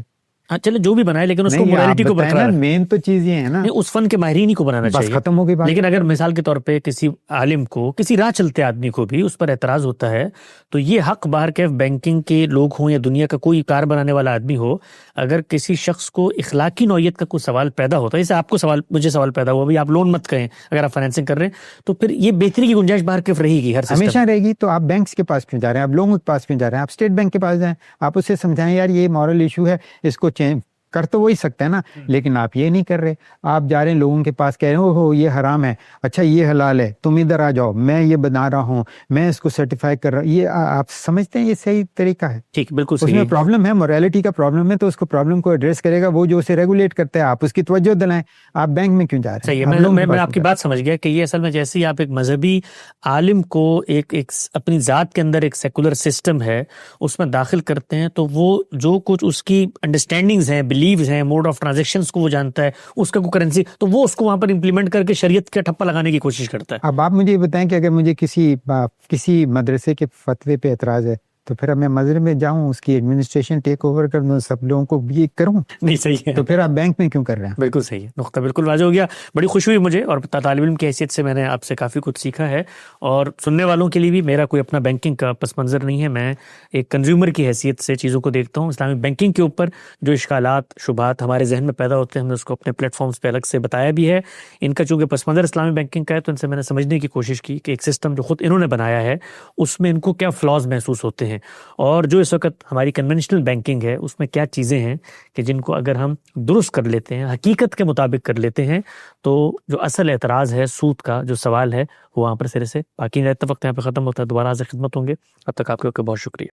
ہاں چلے جو بھی بنائے, لیکن اس کو موریلٹی کو برقرار, مین تو چیز یہ ہے نا, اس فن کے ماہرین ہی کو بنانا چاہیے. ختم ہو گئی بات. لیکن اگر مثال کے طور پہ کسی عالم کو, کسی راہ چلتے آدمی کو بھی اس پر اعتراض ہوتا ہے, تو یہ حق بار کے بینکنگ کے لوگ ہوں یا دنیا کا کوئی کار بنانے والا آدمی ہو, اگر کسی شخص کو اخلاقی نوعیت کا کوئی سوال پیدا ہوتا ہے, جیسے آپ کو مجھے سوال پیدا ہوا بھی آپ لون مت کریں اگر آپ فائنینسنگ کر رہے ہیں, تو پھر یہ بہتری کی گنجائش باہر کیف رہے گی, ہمیشہ رہے گی. تو آپ بینکس کے پاس کیوں جا رہے ہیں, آپ لوگوں کے پاس کیوں جا رہے ہیں؟ آپ اسٹیٹ بینک کے پاس جائیں, آپ اسے سمجھائیں یار یہ مورل ایشو ہے, اس کو چینج کر تو وہی سکتا ہے نا. لیکن آپ یہ نہیں کر رہے, آپ جا رہے ہیں لوگوں کے پاس, کہہ رہے ہو یہ حرام ہے, اچھا یہ حلال ہے, تم ادھر آ جاؤ, میں یہ بنا رہا ہوں, میں اس کو سرٹیفائی کر رہا ہوں. یہ آپ سمجھتے ہیں یہ صحیح طریقہ ہے؟ ٹھیک, بالکل صحیح. اس میں پرابلم ہے, موریلٹی کا پرابلم ہے, تو اس کو پرابلم کو ایڈریس کرے گا وہ جو اسے ریگولیٹ کرتا ہے, آپ اس کی توجہ دلائیں. آپ بینک میں کیوں جا رہے ہیں؟ صحیح ہے, میں آپ کی بات سمجھ گیا کہ یہ اصل میں جیسے ہی آپ ایک مذہبی عالم کو ایک اپنی ذات کے اندر ایک سیکولر سسٹم ہے اس میں داخل کرتے ہیں, تو وہ جو کچھ اس کی انڈرسٹینڈنگز ہیں, بلیوز ہیں, موڈ آف ٹرانزیکشنز کو وہ جانتا ہے, اس کا کوئی کرنسی, تو وہ اس کو وہاں پر امپلیمنٹ کر کے شریعت کا ٹھپا لگانے کی کوشش کرتا ہے. اب آپ مجھے یہ بتائیں کہ اگر مجھے کسی مدرسے کے فتوے پہ اعتراض ہے, تو پھر اب میں مدرسے میں جاؤں, اس کی ایڈمنسٹریشن ٹیک اوور کر دوں, سب لوگوں کو یہ کروں؟ نہیں, صحیح ہے. تو پھر آپ بینک میں کیوں کر رہے ہیں؟ بالکل صحیح ہے, نقطہ بالکل واضح ہو گیا. بڑی خوشی ہوئی مجھے, اور طالب علم کی حیثیت سے میں نے آپ سے کافی کچھ سیکھا ہے, اور سننے والوں کے لیے بھی میرا کوئی اپنا بینکنگ کا پس منظر نہیں ہے. میں ایک کنزیومر کی حیثیت سے چیزوں کو دیکھتا ہوں. اسلامی بینکنگ کے اوپر جو اشکالات, شبہات ہمارے ذہن میں پیدا ہوتے ہیں, ہم نے اس کو اپنے پلیٹ فارمز پہ الگ سے بتایا بھی ہے. ان کا چونکہ پس منظر اسلامی بینکنگ کا ہے, تو ان سے میں نے سمجھنے کی کوشش کی کہ ایک سسٹم جو خود انہوں نے بنایا ہے اس میں ان کو کیا فلاز محسوس ہوتے ہیں, اور جو اس وقت ہماری کنونشنل بینکنگ ہے اس میں کیا چیزیں ہیں کہ جن کو اگر ہم درست کر لیتے ہیں, حقیقت کے مطابق کر لیتے ہیں, تو جو اصل اعتراض ہے سود کا جو سوال ہے وہ وہاں پر سرے سے باقی رہتا. وقت یہاں پہ ختم ہوتا ہے, دوبارہ سے خدمت ہوں گے, اب تک آپ کے بہت شکریہ.